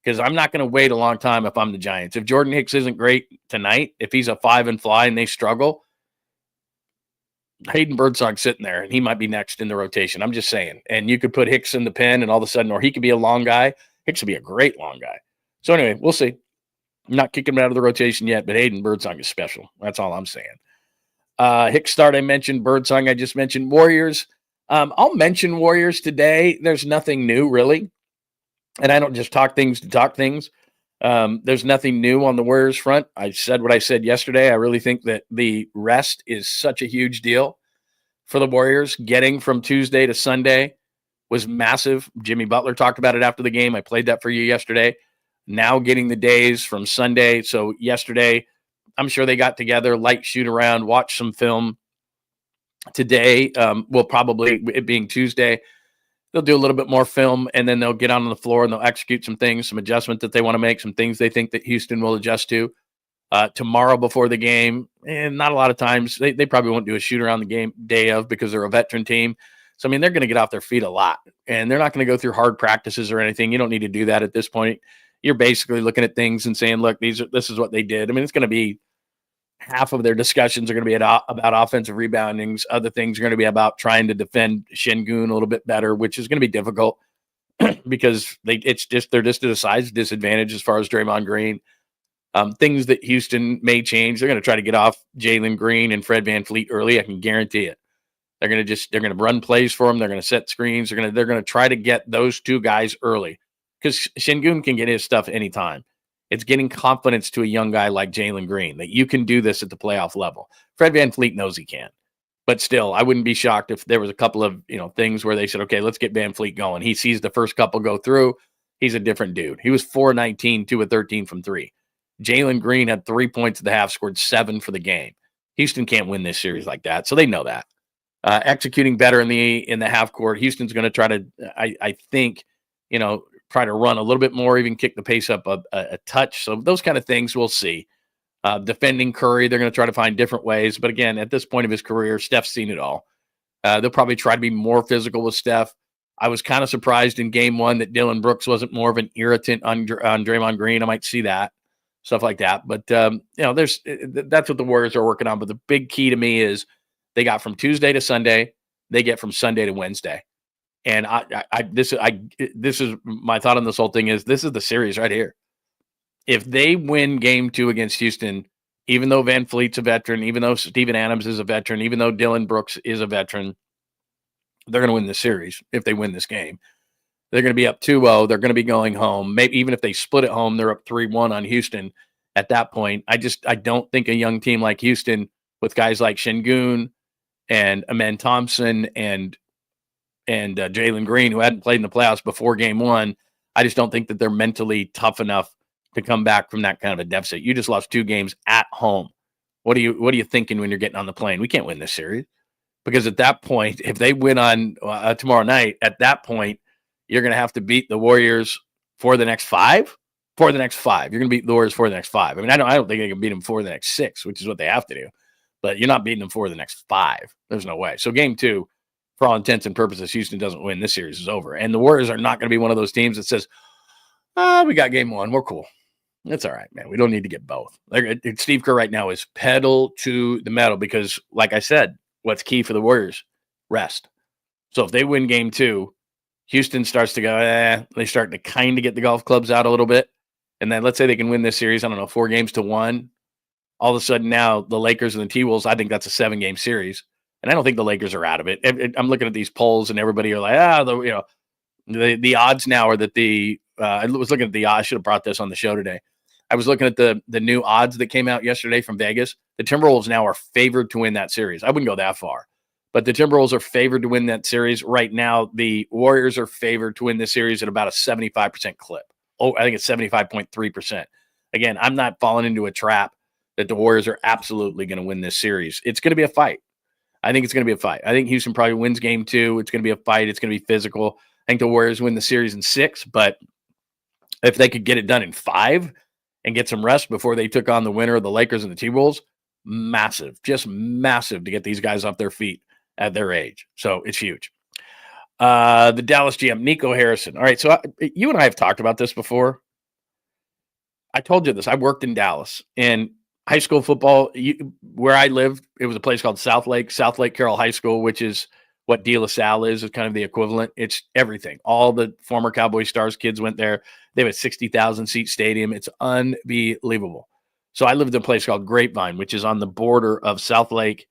because I'm not going to wait a long time if I'm the Giants. If Jordan Hicks isn't great tonight, if he's a 5 and fly and they struggle, Hayden Birdsong's sitting there, and he might be next in the rotation. I'm just saying. And you could put Hicks in the pen, and all of a sudden, or he could be a long guy. Hicks would be a great long guy. So anyway, we'll see. I'm not kicking him out of the rotation yet, but Hayden Birdsong is special. That's all I'm saying. Hicks start, I mentioned. Birdsong, I just mentioned. Warriors. I'll mention Warriors today. There's nothing new, really. And I don't just talk things to talk things. There's nothing new on the Warriors front. I said what I said yesterday. I really think that the rest is such a huge deal for the Warriors. Getting from Tuesday to Sunday was massive. Jimmy Butler talked about it after the game. I played that for you yesterday. now getting the days from Sunday. So yesterday, I'm sure they got together, light shoot around, watch some film. Today, will probably, it being Tuesday, they'll do a little bit more film, and then they'll get on the floor and they'll execute some things, some adjustments that they want to make, some things they think that Houston will adjust to. Tomorrow before the game, and not a lot of times, they probably won't do a shoot around the game day of because they're a veteran team. So, I mean, they're going to get off their feet a lot, and they're not going to go through hard practices or anything. You don't need to do that at this point. You're basically looking at things and saying, look, this is what they did. I mean, it's going to be half of their discussions are going to be about offensive reboundings. Other things are going to be about trying to defend 𝐮𝐬𝐿 a little bit better, which is going to be difficult because they're just at a size disadvantage as far as Draymond Green. Things that Houston may change. They're going to try to get off Jalen Green and Fred VanVleet early. I can guarantee it. They're going to run plays for them. They're going to set screens. They're going to try to get those two guys early because 𝐮𝐬𝐿 can get his stuff anytime. It's getting confidence to a young guy like Jalen Green that you can do this at the playoff level. Fred VanVleet knows he can, but still, I wouldn't be shocked if there was a couple of things where they said, okay, let's get VanVleet going. He sees the first couple go through. He's a different dude. He was 4-19, 2 of 13 from three. Jalen Green had 3 points at the half, scored 7 for the game. Houston can't win this series like that, so they know that. Executing better in the half court, Houston's going to try to, I think, try to run a little bit more, even kick the pace up a touch. So those kind of things we'll see. Defending Curry, they're going to try to find different ways. But again, at this point of his career, Steph's seen it all. They'll probably try to be more physical with Steph. I was kind of surprised in game one that Dillon Brooks wasn't more of an irritant on Draymond Green. I might see that. Stuff like that. But, that's what the Warriors are working on. But the big key to me is they got from Tuesday to Sunday. They get from Sunday to Wednesday. And this is my thought on this whole thing is this is the series right here. If they win game 2 against Houston, even though VanVleet's a veteran, even though Steven Adams is a veteran, even though Dillon Brooks is a veteran, they're going to win this series if they win this game. They're going to be up 2-0. They're going to be going home. Maybe even if they split at home, they're up 3-1 on Houston at that point. I don't think a young team like Houston with guys like 𝐮𝐬𝐿 and Amen Thompson and Jalen Green, who hadn't played in the playoffs before game 1, I just don't think that they're mentally tough enough to come back from that kind of a deficit. You just lost 2 games at home. What are you thinking when you're getting on the plane? We can't win this series because at that point, if they win on tomorrow night, at that point, you're going to have to beat the Warriors for the next 5. For the next 5, you're going to beat the Warriors for the next 5. I mean, I don't think they can beat them for the next 6, which is what they have to do. But you're not beating them for the next 5. There's no way. So game 2. For all intents and purposes, Houston doesn't win. This series is over. And the Warriors are not going to be one of those teams that says, we got game 1. We're cool. That's all right, man. We don't need to get both. Steve Kerr right now is pedal to the metal because, like I said, what's key for the Warriors? Rest. So if they win game 2, Houston starts to go, they start to kind of get the golf clubs out a little bit. And then let's say they can win this series, 4 games to 1. All of a sudden now the Lakers and the T-Wolves, I think that's a 7-game series. And I don't think the Lakers are out of it. I'm looking at these polls and everybody are like, the odds now are that I was looking at the odds. I should have brought this on the show today. I was looking at the new odds that came out yesterday from Vegas. The Timberwolves now are favored to win that series. I wouldn't go that far. But the Timberwolves are favored to win that series. Right now, the Warriors are favored to win this series at about a 75% clip. Oh, I think it's 75.3%. Again, I'm not falling into a trap that the Warriors are absolutely going to win this series. It's going to be a fight. I think it's going to be a fight. I think Houston probably wins game 2. It's going to be a fight. It's going to be physical. I think the Warriors win the series in 6, but if they could get it done in 5 and get some rest before they took on the winner of the Lakers and the T-Wolves, massive, just massive to get these guys off their feet at their age. So it's huge. The Dallas GM, Nico Harrison. All right, so you and I have talked about this before. I told you this. I worked in Dallas, and high school football, where I lived, it was a place called South Lake Carroll High School, which is what De La Salle is kind of the equivalent. It's everything. All the former Cowboy Stars kids went there. They have a 60,000-seat stadium. It's unbelievable. So I lived in a place called Grapevine, which is on the border of South Lake.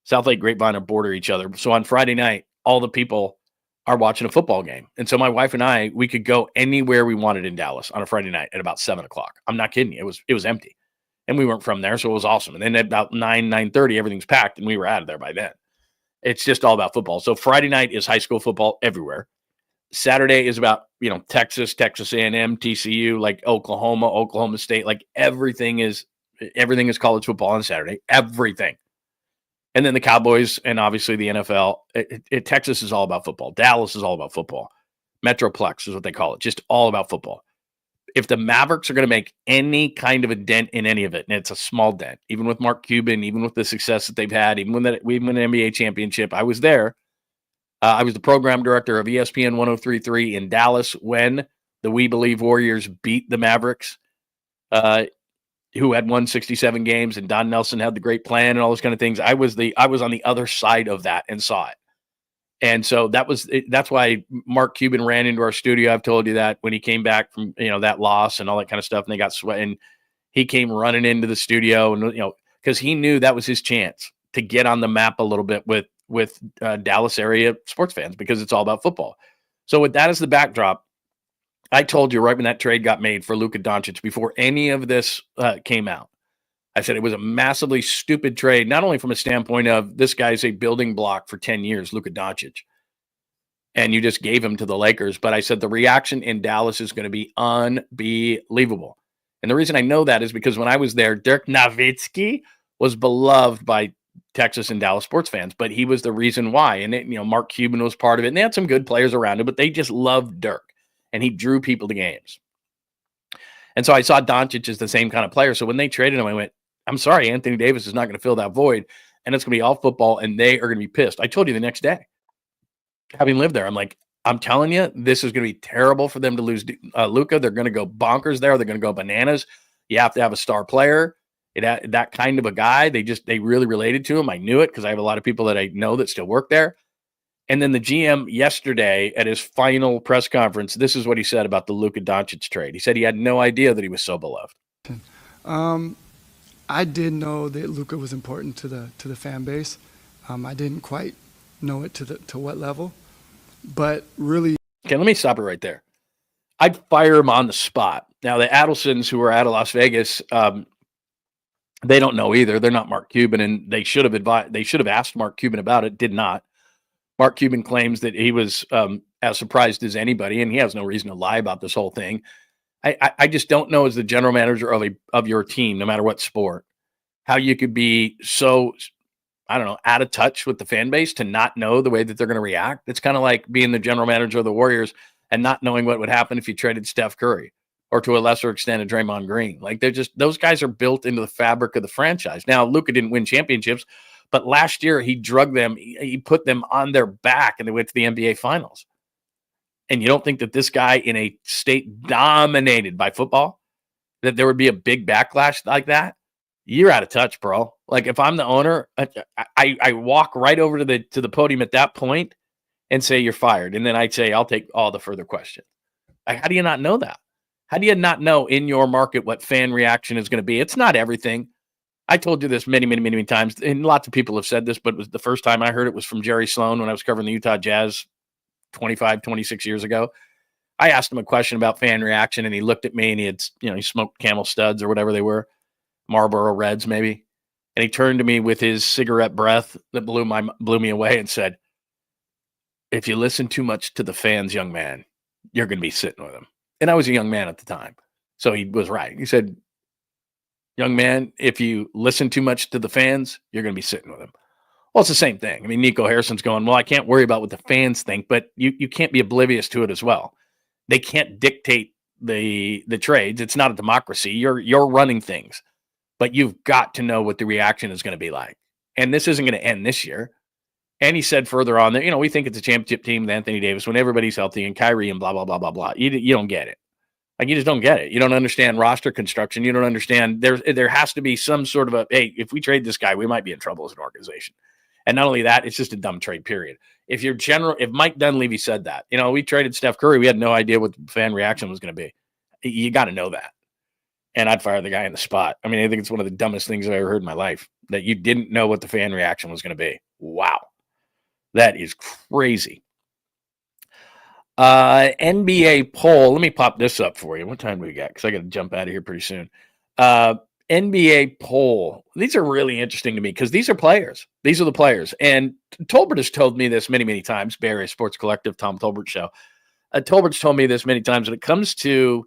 South Lake, Grapevine are border each other. So on Friday night, all the people are watching a football game. And so my wife and I, we could go anywhere we wanted in Dallas on a Friday night at about 7 o'clock. I'm not kidding you. It was empty. And we weren't from there, so it was awesome. And then at about 9:30, everything's packed, and we were out of there by then. It's just all about football. So Friday night is high school football everywhere. Saturday is about, Texas, Texas A&M, TCU, like Oklahoma, Oklahoma State, like everything is college football on Saturday, everything. And then the Cowboys and obviously the NFL. Texas is all about football. Dallas is all about football. Metroplex is what they call it, just all about football. If the Mavericks are going to make any kind of a dent in any of it, and it's a small dent, even with Mark Cuban, even with the success that they've had, even when we won an NBA championship, I was there. I was the program director of ESPN 103.3 in Dallas when the We Believe Warriors beat the Mavericks, who had won 67 games, and Don Nelson had the great plan and all those kind of things. I was on the other side of that and saw it. And so that's why Mark Cuban ran into our studio. I've told you that when he came back from, that loss and all that kind of stuff, and they got sweat, and he came running into the studio, and, because he knew that was his chance to get on the map a little bit with Dallas area sports fans, because it's all about football. So with that as the backdrop, I told you right when that trade got made for Luka Doncic, before any of this came out, I said it was a massively stupid trade, not only from a standpoint of this guy's a building block for 10 years, Luka Doncic, and you just gave him to the Lakers, but I said the reaction in Dallas is going to be unbelievable. And the reason I know that is because when I was there, Dirk Nowitzki was beloved by Texas and Dallas sports fans, but he was the reason why. And Mark Cuban was part of it, and they had some good players around him, but they just loved Dirk, and he drew people to games. And so I saw Doncic as the same kind of player. So when they traded him, I went, I'm sorry, Anthony Davis is not going to fill that void, and it's going to be all football, and they are going to be pissed. I told you the next day, having lived there, I'm telling you, this is going to be terrible for them to lose Luka. They're going to go bonkers there. They're going to go bananas. You have to have a star player, that kind of a guy. They really related to him. I knew it because I have a lot of people that I know that still work there. And then the GM yesterday at his final press conference, this is what he said about the Luka Doncic trade. He said he had no idea that he was so beloved. I did know that Luka was important to the fan base. I didn't quite know it to what level, but really. Okay, let me stop it right there. I'd fire him on the spot. Now the Adelsons who are out of Las Vegas, they don't know either. They're not Mark Cuban, and they should have asked Mark Cuban about it. Did not. Mark Cuban claims that he was as surprised as anybody, and he has no reason to lie about this whole thing. I just don't know, as the general manager of your team, no matter what sport, how you could be so, I don't know, out of touch with the fan base to not know the way that they're going to react. It's kind of like being the general manager of the Warriors and not knowing what would happen if you traded Steph Curry, or to a lesser extent, a Draymond Green. Like, those guys are built into the fabric of the franchise. Now, Luka didn't win championships, but last year he drug them, he put them on their back, and they went to the NBA Finals. And you don't think that this guy in a state dominated by football, that there would be a big backlash like that? You're out of touch, bro. Like, if I'm the owner, I walk right over to the podium at that point and say you're fired. And then I'd say, I'll take all the further questions. Like, how do you not know that? How do you not know in your market what fan reaction is going to be? It's not everything. I told you this many, many, many, many times, and lots of people have said this, but it was the first time I heard it was from Jerry Sloan when I was covering the Utah Jazz 25, 26 years ago. I asked him a question about fan reaction, and he looked at me, and he smoked Camel Studs or whatever they were, Marlboro Reds maybe, and he turned to me with his cigarette breath that blew me away and said, "If you listen too much to the fans, young man, you're going to be sitting with them." And I was a young man at the time, so he was right. He said, "Young man, if you listen too much to the fans, you're going to be sitting with them." Well, it's the same thing. I mean, Nico Harrison's going, well, I can't worry about what the fans think, but you can't be oblivious to it as well. They can't dictate the trades. It's not a democracy. You're running things, but you've got to know what the reaction is going to be like. And this isn't going to end this year. And he said further on that, we think it's a championship team with Anthony Davis when everybody's healthy and Kyrie and blah, blah, blah, blah, blah. You don't get it. Like, you just don't get it. You don't understand roster construction. You don't understand there has to be some sort of hey, if we trade this guy, we might be in trouble as an organization. And not only that, it's just a dumb trade, period. If Mike Dunleavy said that, we traded Steph Curry, we had no idea what the fan reaction was going to be. You got to know that. And I'd fire the guy on the spot. I mean, I think it's one of the dumbest things I've ever heard in my life, that you didn't know what the fan reaction was going to be. Wow. That is crazy. NBA poll. Let me pop this up for you. What time do we got? Because I got to jump out of here pretty soon. NBA poll. These are really interesting to me because these are players. These are the players. And Tolbert has told me this many, many times, Bay Area Sports Collective, Tom Tolbert show, Tolbert's told me this many times. When it comes to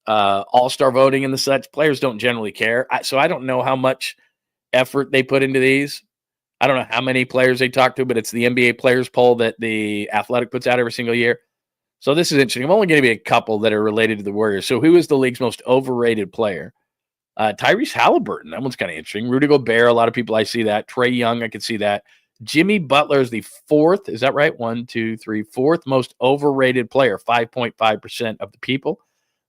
all-star voting and the such, players don't generally care. So I don't know how much effort they put into these. I don't know how many players they talk to, but it's the NBA players poll that the Athletic puts out every single year. So this is interesting. I'm only going to be a couple that are related to the Warriors. So who is the league's most overrated player? Tyrese Halliburton. That one's kind of interesting. Rudy Gobert. A lot of people, I see that. Trae Young, I can see that. Jimmy Butler is the fourth. Is that right? 1, 2, 3, fourth most overrated player. 5.5% of the people,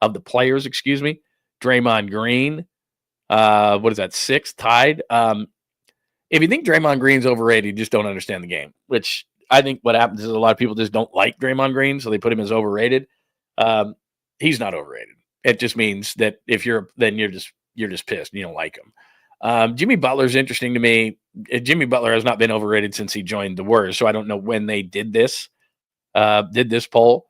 of the players, excuse me. Draymond Green. What is that? Sixth, tied. If you think Draymond Green's overrated, you just don't understand the game, which I think what happens is a lot of people just don't like Draymond Green, so they put him as overrated. He's not overrated. It just means that if you're just pissed and you don't like him. Jimmy Butler's interesting to me. Jimmy Butler has not been overrated since he joined the Warriors, so I don't know when they did this poll.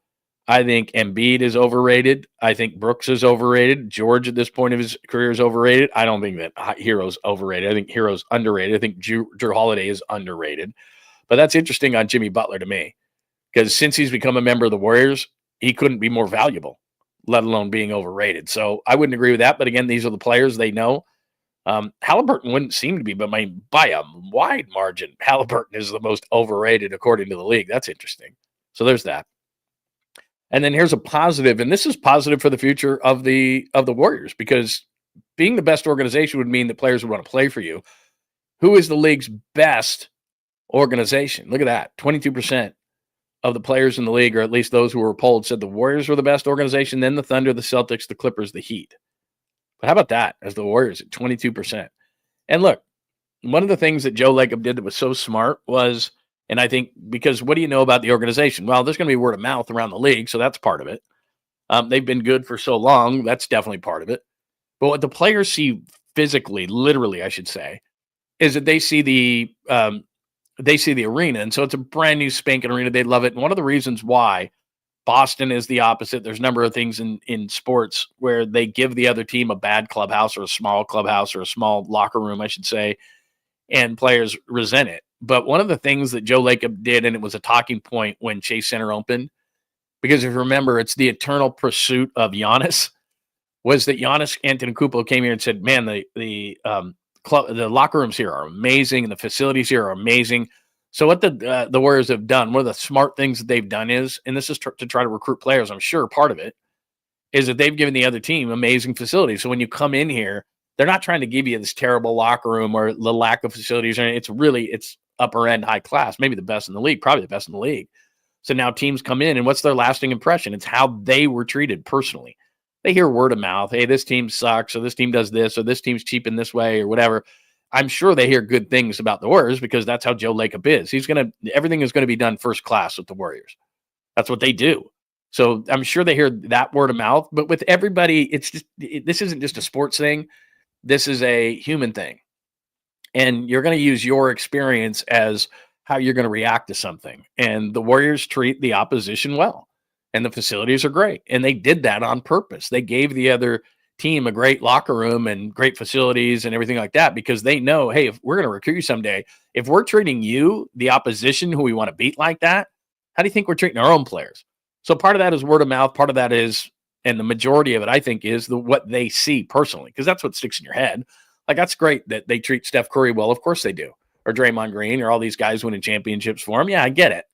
I think Embiid is overrated. I think Brooks is overrated. George at this point of his career is overrated. I don't think that Hero's overrated. I think Hero's underrated. I think Drew Holiday is underrated. But that's interesting on Jimmy Butler to me, because since he's become a member of the Warriors, he couldn't be more valuable, let alone being overrated. So I wouldn't agree with that. But again, these are the players they know. Halliburton wouldn't seem to be, but by a wide margin, Halliburton is the most overrated according to the league. That's interesting. So there's that. And then here's a positive, and this is positive for the future of the Warriors, because being the best organization would mean that players would want to play for you. Who is the league's best organization? Look at that. 22% of the players in the league, or at least those who were polled, said the Warriors were the best organization, then the Thunder, the Celtics, the Clippers, the Heat. But how about that as the Warriors at 22%? And look, one of the things that Joe Lacob did that was so smart was, and I think because what do you know about the organization? Well, there's going to be word of mouth around the league, so that's part of it. They've been good for so long. That's definitely part of it. But what the players see physically, literally, I should say, is that they see the arena. And so it's a brand new spanking arena. They love it. And one of the reasons why Boston is the opposite, there's a number of things in sports where they give the other team a bad clubhouse or a small locker room, I should say, and players resent it. But one of the things that Joe Lacob did, and it was a talking point when Chase Center opened, because if you remember, it's the eternal pursuit of Giannis, was that Giannis Antetokounmpo came here and said, man, the locker rooms here are amazing, and the facilities here are amazing. So what the Warriors have done, one of the smart things that they've done is, and this is to try to recruit players, I'm sure part of it, is that they've given the other team amazing facilities. So when you come in here, they're not trying to give you this terrible locker room or the lack of facilities. It's upper end, high class, maybe the best in the league, probably the best in the league. So now teams come in, and what's their lasting impression? It's how they were treated personally. They hear word of mouth. Hey, this team sucks, or this team does this, or this team's cheap in this way, or whatever. I'm sure they hear good things about the Warriors because that's how Joe Lacob is. Everything is going to be done first class with the Warriors. That's what they do. So I'm sure they hear that word of mouth. But with everybody, this isn't just a sports thing. This is a human thing. And you're going to use your experience as how you're going to react to something. And the Warriors treat the opposition well. And the facilities are great. And they did that on purpose. They gave the other team a great locker room and great facilities and everything like that, because they know, hey, if we're going to recruit you someday, if we're treating you, the opposition who we want to beat like that, how do you think we're treating our own players? So part of that is word of mouth. Part of that is, and the majority of it, I think, is what they see personally, because that's what sticks in your head. Like, that's great that they treat Steph Curry well. Of course they do. Or Draymond Green, or all these guys winning championships for him. Yeah, I get it.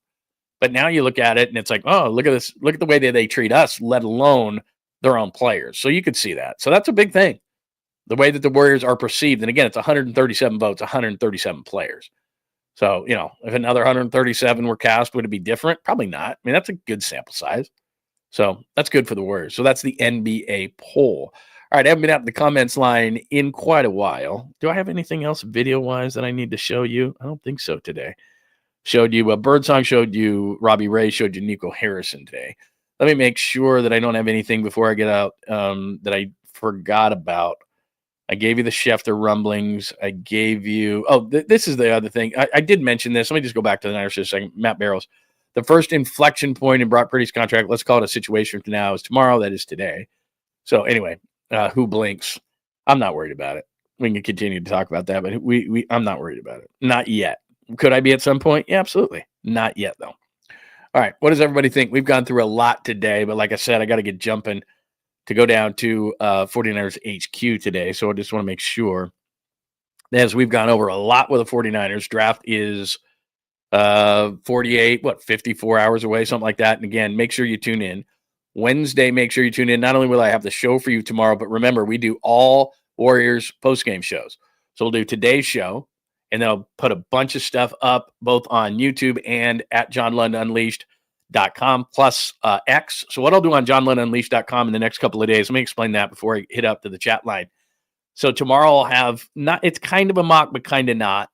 But now you look at it and it's like, oh, look at this. Look at the way that they treat us, let alone their own players. So you could see that. So that's a big thing. The way that the Warriors are perceived. And again, it's 137 votes, 137 players. So, if another 137 were cast, would it be different? Probably not. I mean, that's a good sample size. So that's good for the Warriors. So that's the NBA poll. All right, I haven't been out in the comments line in quite a while. Do I have anything else video-wise that I need to show you? I don't think so today. Showed you Birdsong, showed you Robbie Ray, showed you Nico Harrison today. Let me make sure that I don't have anything before I get out that I forgot about. I gave you the Schefter rumblings. I gave you this is the other thing. I did mention this. Let me just go back to the Niners for a second. Matt Barrows. The first inflection point in Brock Purdy's contract, let's call it a situation from now, is tomorrow. That is today. So anyway, who blinks? I'm not worried about it. We can continue to talk about that, but I'm not worried about it. Not yet. Could I be at some point? Yeah, absolutely. Not yet, though. All All right. What does everybody think? We've gone through a lot today, but like I said, I got to get jumping to go down to 49ers HQ today. So I just want to make sure, as we've gone over a lot with the 49ers, draft is 54 hours away, something like that. And again, make sure you tune in. Wednesday, make sure you tune in. Not only will I have the show for you tomorrow, but remember, we do all Warriors postgame shows. So we'll do today's show, and then I'll put a bunch of stuff up both on YouTube and at JohnLundUnleashed.com plus X. So what I'll do on JohnLundUnleashed.com in the next couple of days, let me explain that before I hit up to the chat line. So tomorrow I'll have it's kind of a mock, but kind of not,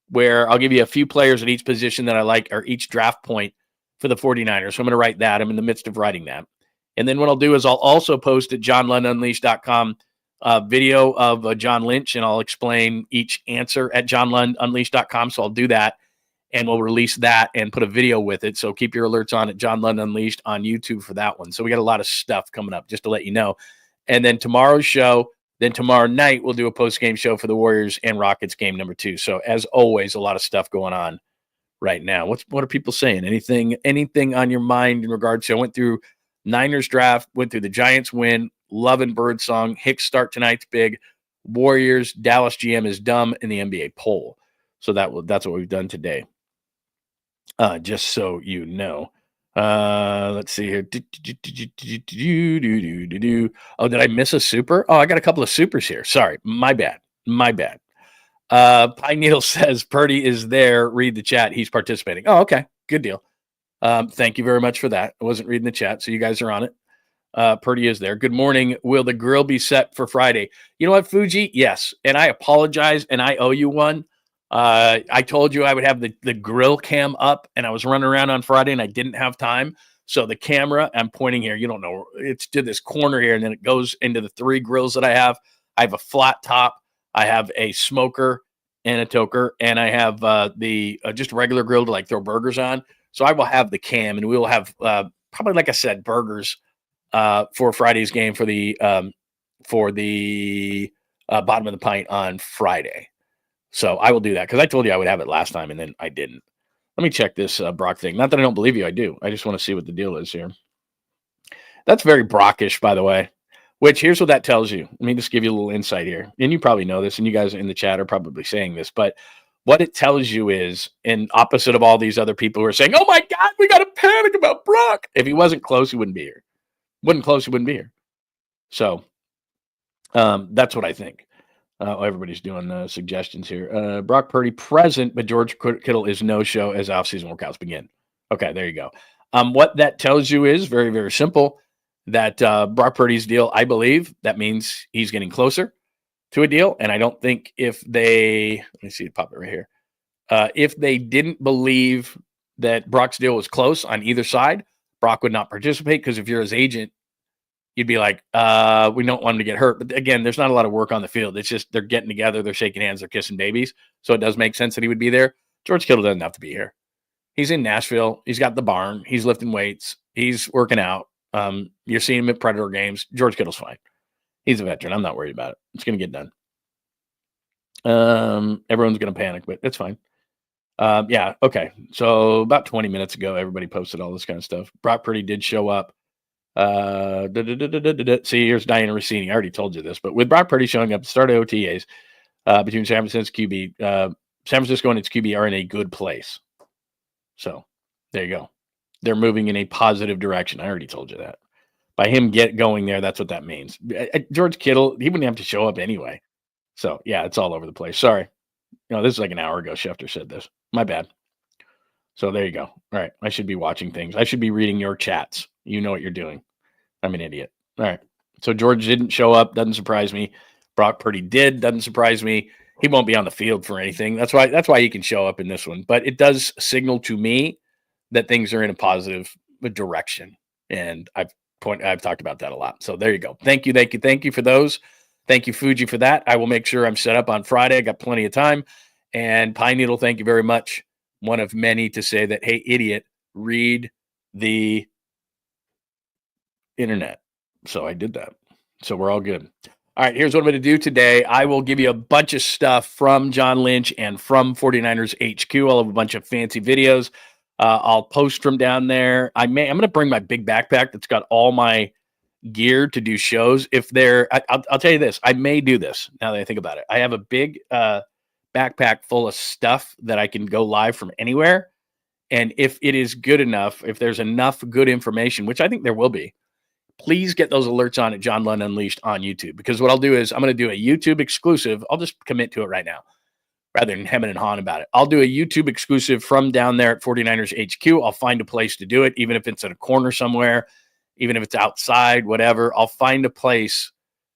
where I'll give you a few players at each position that I like, or each draft point for the 49ers. So I'm going to write that. I'm in the midst of writing that. And then what I'll do is I'll also post at JohnLundUnleashed.com a video of John Lynch, and I'll explain each answer at JohnLundUnleashed.com. So I'll do that, and we'll release that and put a video with it. So keep your alerts on at John Lund Unleashed on YouTube for that one. So we got a lot of stuff coming up, just to let you know. And then tomorrow's show, then tomorrow night, we'll do a post-game show for the Warriors and Rockets game number 2. So as always, a lot of stuff going on right now. What are people saying? Anything on your mind in regards to? I went through Niners draft, went through the Giants win, Love and Bird song, Hicks start tonight's big, Warriors, Dallas GM is dumb in the NBA poll. So that's what we've done today. Just so you know. Let's see here. Oh, did I miss a super? Oh, I got a couple of supers here. Sorry, my bad. Pine Needle says Purdy is there. Read the chat. He's participating. Oh, okay. Good deal. Thank you very much for that. I wasn't reading the chat, so you guys are on it. Purdy is there. Good morning. Will the grill be set for Friday? You know what, Fuji? Yes. And I apologize, and I owe you one. I told you I would have the grill cam up, and I was running around on Friday, and I didn't have time. So the camera, I'm pointing here. You don't know. It's to this corner here, and then it goes into the 3 grills that I have. I have a flat top. I have a smoker and a toker, and I have the just regular grill to like throw burgers on. So I will have the cam, and we will have probably, like I said, burgers for Friday's game for the bottom of the pint on Friday. So I will do that because I told you I would have it last time, and then I didn't. Let me check this Brock thing. Not that I don't believe you, I do. I just want to see what the deal is here. That's very Brockish, by the way. Which, here's what that tells you. Let me just give you a little insight here. And you probably know this, and you guys in the chat are probably saying this, but what it tells you is, in opposite of all these other people who are saying, oh my God, we got to panic about Brock. If he wasn't close, he wouldn't be here. Wasn't close, he wouldn't be here. So that's what I think. Everybody's doing suggestions here. Brock Purdy present, but George Kittle is no-show as off-season workouts begin. Okay, there you go. What that tells you is very, very simple, that Brock Purdy's deal, I believe, that means he's getting closer to a deal. And I don't think if they, let me see it pop it right here. If they didn't believe that Brock's deal was close on either side, Brock would not participate, because if you're his agent, you'd be like, we don't want him to get hurt. But again, there's not a lot of work on the field. It's just they're getting together, they're shaking hands, they're kissing babies. So it does make sense that he would be there. George Kittle doesn't have to be here. He's in Nashville. He's got the barn. He's lifting weights. He's working out. You're seeing him at Predator games. George Kittle's fine. He's a veteran. I'm not worried about it. It's going to get done. Everyone's going to panic, but it's fine. Yeah, okay. So about 20 minutes ago, everybody posted all this kind of stuff. Brock Purdy did show up. See, here's Diana Rossini. I already told you this, but with Brock Purdy showing up, start of OTAs between San Francisco and its QB are in a good place. So there you go. They're moving in a positive direction. I already told you that. By him going there, that's what that means. George Kittle, he wouldn't have to show up anyway. So yeah, it's all over the place. Sorry. This is like an hour ago. Schefter said this. My bad. So there you go. All right. I should be watching things. I should be reading your chats. You know what you're doing. I'm an idiot. All right. So George didn't show up. Doesn't surprise me. Brock Purdy did. Doesn't surprise me. He won't be on the field for anything. That's why he can show up in this one. But it does signal to me that things are in a positive direction. And I've talked about that a lot. So there you go. Thank you for those. Thank you, Fuji, for that. I will make sure I'm set up on Friday. I got plenty of time. And Pine Needle, thank you very much. One of many to say that, hey, idiot, read the internet. So I did that. So we're all good. All right, here's what I'm going to do today. I will give you a bunch of stuff from John Lynch and from 49ers HQ. I'll have a bunch of fancy videos. I'll post from down there. I'm going to bring my big backpack that's got all my gear to do shows. If I'll tell you this, I may do this now that I think about it. I have a big backpack full of stuff that I can go live from anywhere. And if it is good enough, if there's enough good information, which I think there will be, please get those alerts on at John Lund Unleashed on YouTube. Because what I'll do is I'm going to do a YouTube exclusive. I'll just commit to it right now rather than hemming and hawing about it. I'll do a YouTube exclusive from down there at 49ers HQ. I'll find a place to do it, even if it's in a corner somewhere, even if it's outside, whatever. I'll find a place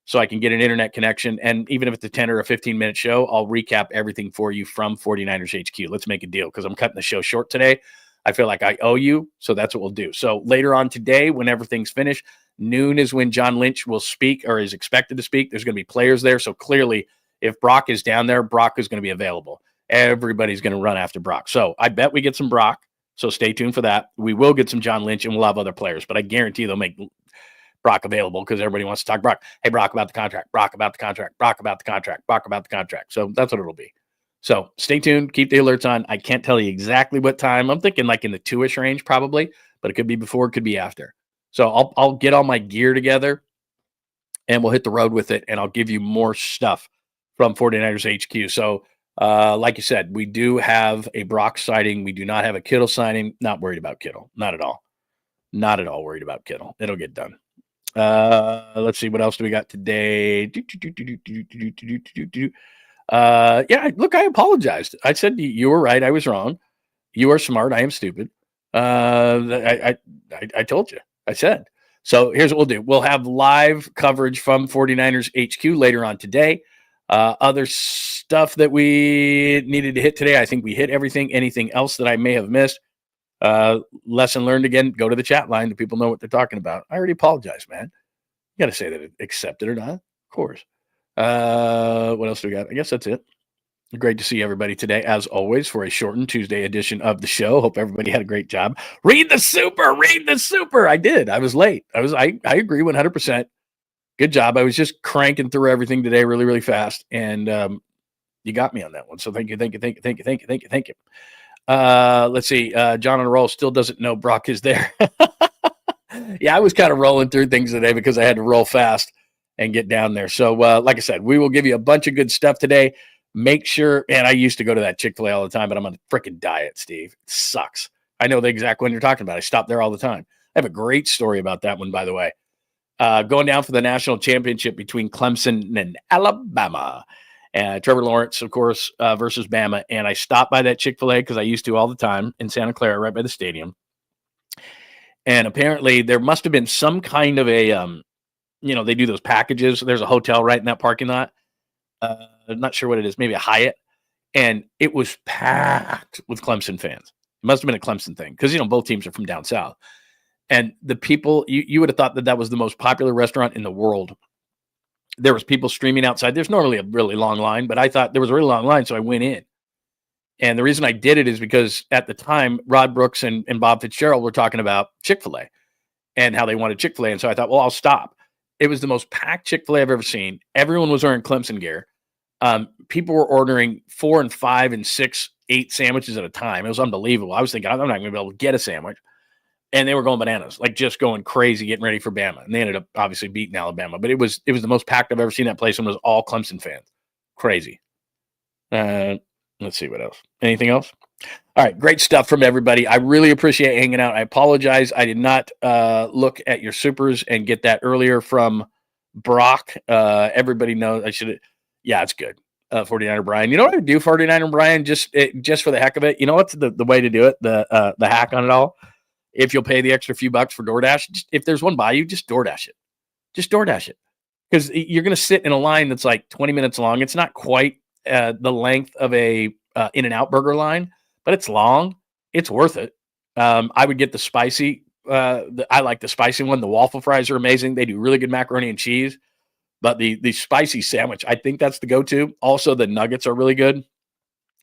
so I can get an internet connection. And even if it's a 10 or a 15-minute show, I'll recap everything for you from 49ers HQ. Let's make a deal because I'm cutting the show short today. I feel like I owe you, so that's what we'll do. So later on today, when everything's finished, noon is when John Lynch will speak or is expected to speak. There's going to be players there. So clearly, if Brock is down there, Brock is going to be available. Everybody's going to run after Brock. So I bet we get some Brock. So stay tuned for that. We will get some John Lynch, and we'll have other players. But I guarantee they'll make Brock available because everybody wants to talk Brock. Hey, Brock about the contract. Brock about the contract. Brock about the contract. Brock about the contract. So that's what it'll be. So stay tuned. Keep the alerts on. I can't tell you exactly what time. I'm thinking like in the 2-ish range probably, but it could be before, it could be after. So I'll get all my gear together, and we'll hit the road with it, and I'll give you more stuff from 49ers HQ. So like you said, we do have a Brock sighting. We do not have a Kittle signing. Not worried about Kittle. Not at all. Not at all worried about Kittle. It'll get done. Let's see. What else do we got today? Yeah, look, I apologized. I said you were right. I was wrong. You are smart. I am stupid. I told you. I said. So here's what we'll do. We'll have live coverage from 49ers HQ later on today. Other stuff that we needed to hit today, I think we hit everything. Anything else that I may have missed? Lesson learned again, go to the chat line. The people know what they're talking about. I already apologized, man. You got to say that it accepted or not. Of course. What else do we got? I guess that's it. Great to see everybody today, as always, for a shortened Tuesday edition of the show. Hope everybody had a great job. Read the super. Read the super. I did. I was late. I agree 100%. Good job. I was just cranking through everything today really, really fast. And you got me on that one. So thank you. Let's see. John on a roll still doesn't know Brock is there. Yeah, I was kind of rolling through things today because I had to roll fast and get down there. So like I said, we will give you a bunch of good stuff today. Make sure, and I used to go to that Chick-fil-A all the time, but I'm on a freaking diet, Steve. It sucks. I know the exact one you're talking about. I stop there all the time. I have a great story about that one, by the way. Going down for the national championship between Clemson and Alabama. Trevor Lawrence, of course, versus Bama. And I stopped by that Chick-fil-A because I used to all the time in Santa Clara, right by the stadium. And apparently there must have been some kind of a, they do those packages. There's a hotel right in that parking lot. I'm not sure what it is, maybe a Hyatt. And it was packed with Clemson fans. It must have been a Clemson thing because, both teams are from down south. And the people, you would have thought that was the most popular restaurant in the world. There was people streaming outside. There's normally a really long line, but I thought there was a really long line, so I went in. And the reason I did it is because at the time, Rod Brooks and Bob Fitzgerald were talking about Chick-fil-A and how they wanted Chick-fil-A. And so I thought, well, I'll stop. It was the most packed Chick-fil-A I've ever seen. Everyone was wearing Clemson gear. People were ordering 4 and 5 and 6, 8 sandwiches at a time. It was unbelievable. I was thinking, I'm not going to be able to get a sandwich. And they were going bananas, like just going crazy, getting ready for Bama. And they ended up obviously beating Alabama. But it was the most packed I've ever seen that place, and it was all Clemson fans. Crazy. Let's see what else. Anything else? All right, great stuff from everybody. I really appreciate hanging out. I apologize. I did not look at your supers and get that earlier from Brock. Everybody knows I should. Yeah, it's good. 49er Brian. You know what I would do, 49er Brian, just for the heck of it? You know what's the way to do it? The hack on it all? If you'll pay the extra few bucks for DoorDash, if there's one by you, just DoorDash it. Just DoorDash it. Because you're going to sit in a line that's like 20 minutes long. It's not quite the length of a In-N-Out burger line, but it's long. It's worth it. I would get the spicy. I like the spicy one. The waffle fries are amazing. They do really good macaroni and cheese. But the spicy sandwich, I think that's the go-to. Also, the nuggets are really good.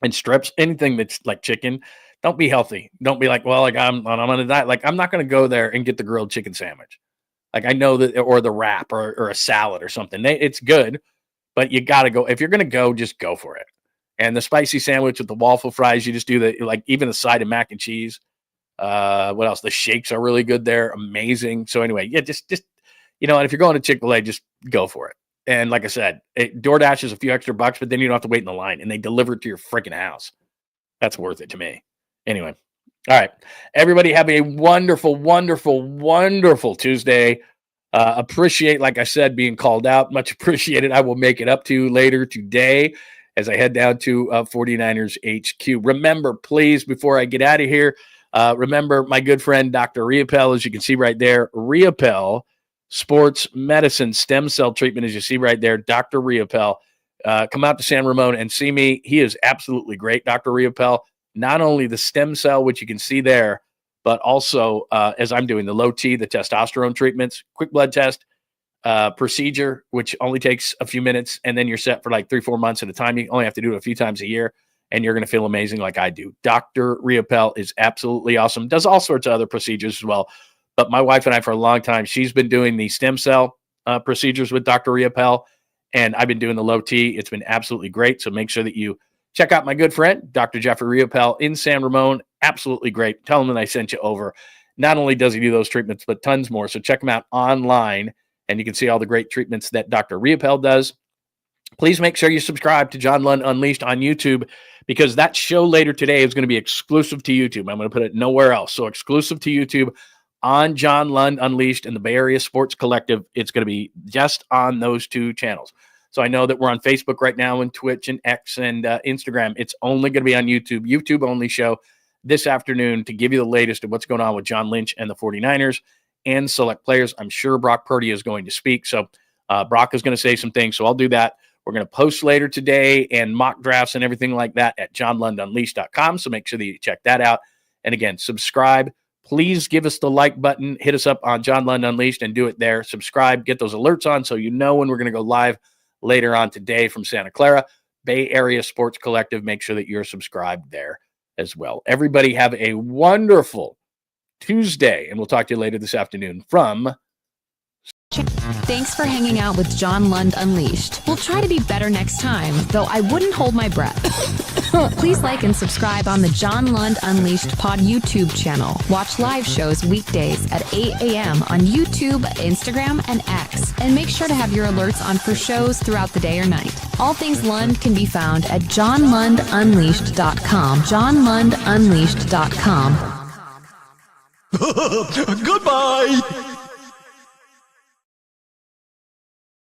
And strips, anything that's like chicken. Don't be healthy. Don't be like, well, like I'm on a diet. Like, I'm not going to go there and get the grilled chicken sandwich. Like, I know that, or the wrap or a salad or something. It's good, but you got to go. If you're going to go, just go for it. And the spicy sandwich with the waffle fries, you just do like even a side of mac and cheese. What else? The shakes are really good there. Amazing. So anyway, yeah, just and if you're going to Chick-fil-A, just go for it. And like I said, DoorDash is a few extra bucks, but then you don't have to wait in the line, and they deliver it to your freaking house. That's worth it to me. Anyway, all right. Everybody have a wonderful, wonderful, wonderful Tuesday. Appreciate, like I said, being called out. Much appreciated. I will make it up to you later today as I head down to 49ers HQ. Remember, please, before I get out of here, remember my good friend, Dr. 𝐟𝐸𝐵𝐿, as you can see right there, 𝐟𝐸𝐵𝐿 Sports Medicine Stem Cell Treatment, as you see right there, Dr. 𝐟𝐸𝐵𝐿. Come out to San Ramon and see me. He is absolutely great, Dr. 𝐟𝐸𝐵𝐿. Not only the stem cell, which you can see there, but also, as I'm doing, the low T, the testosterone treatments, quick blood test, procedure, which only takes a few minutes, and then you're set for like 3-4 months at a time. You only have to do it a few times a year, and you're going to feel amazing like I do. Dr. 𝐟𝐸𝐵𝐿 is absolutely awesome. Does all sorts of other procedures as well. But my wife and I, for a long time, she's been doing the stem cell procedures with Dr. 𝐟𝐸𝐵𝐿, and I've been doing the low T. It's been absolutely great. So make sure that you check out my good friend, Dr. Jeffrey 𝐟𝐸𝐵𝐿 in San Ramon. Absolutely great. Tell him that I sent you over. Not only does he do those treatments, but tons more. So check him out online, and you can see all the great treatments that Dr. 𝐟𝐸𝐵𝐿 does. Please make sure you subscribe to John Lund Unleashed on YouTube, because that show later today is going to be exclusive to YouTube. I'm going to put it nowhere else. So exclusive to YouTube on John Lund Unleashed and the Bay Area Sports Collective. It's going to be just on those two channels. So I know that we're on Facebook right now and Twitch and X and Instagram. It's only going to be on YouTube, YouTube only show this afternoon to give you the latest of what's going on with John Lynch and the 49ers and select players. I'm sure Brock Purdy is going to speak. So Brock is going to say some things. So I'll do that. We're going to post later today and mock drafts and everything like that at johnlundunleashed.com. So make sure that you check that out. And again, subscribe. Please give us the like button. Hit us up on John Lund Unleashed and do it there. Subscribe. Get those alerts on so you know when we're going to go live later on today from Santa Clara. Bay Area Sports Collective. Make sure that you're subscribed there as well. Everybody have a wonderful Tuesday, and we'll talk to you later this afternoon from... Thanks for hanging out with John Lund Unleashed. We'll try to be better next time, though I wouldn't hold my breath. Please like and subscribe on the John Lund Unleashed Pod YouTube channel. Watch live shows weekdays at 8 a.m. on YouTube, Instagram, and X. And make sure to have your alerts on for shows throughout the day or night. All things Lund can be found at johnlundunleashed.com. johnlundunleashed.com. Goodbye!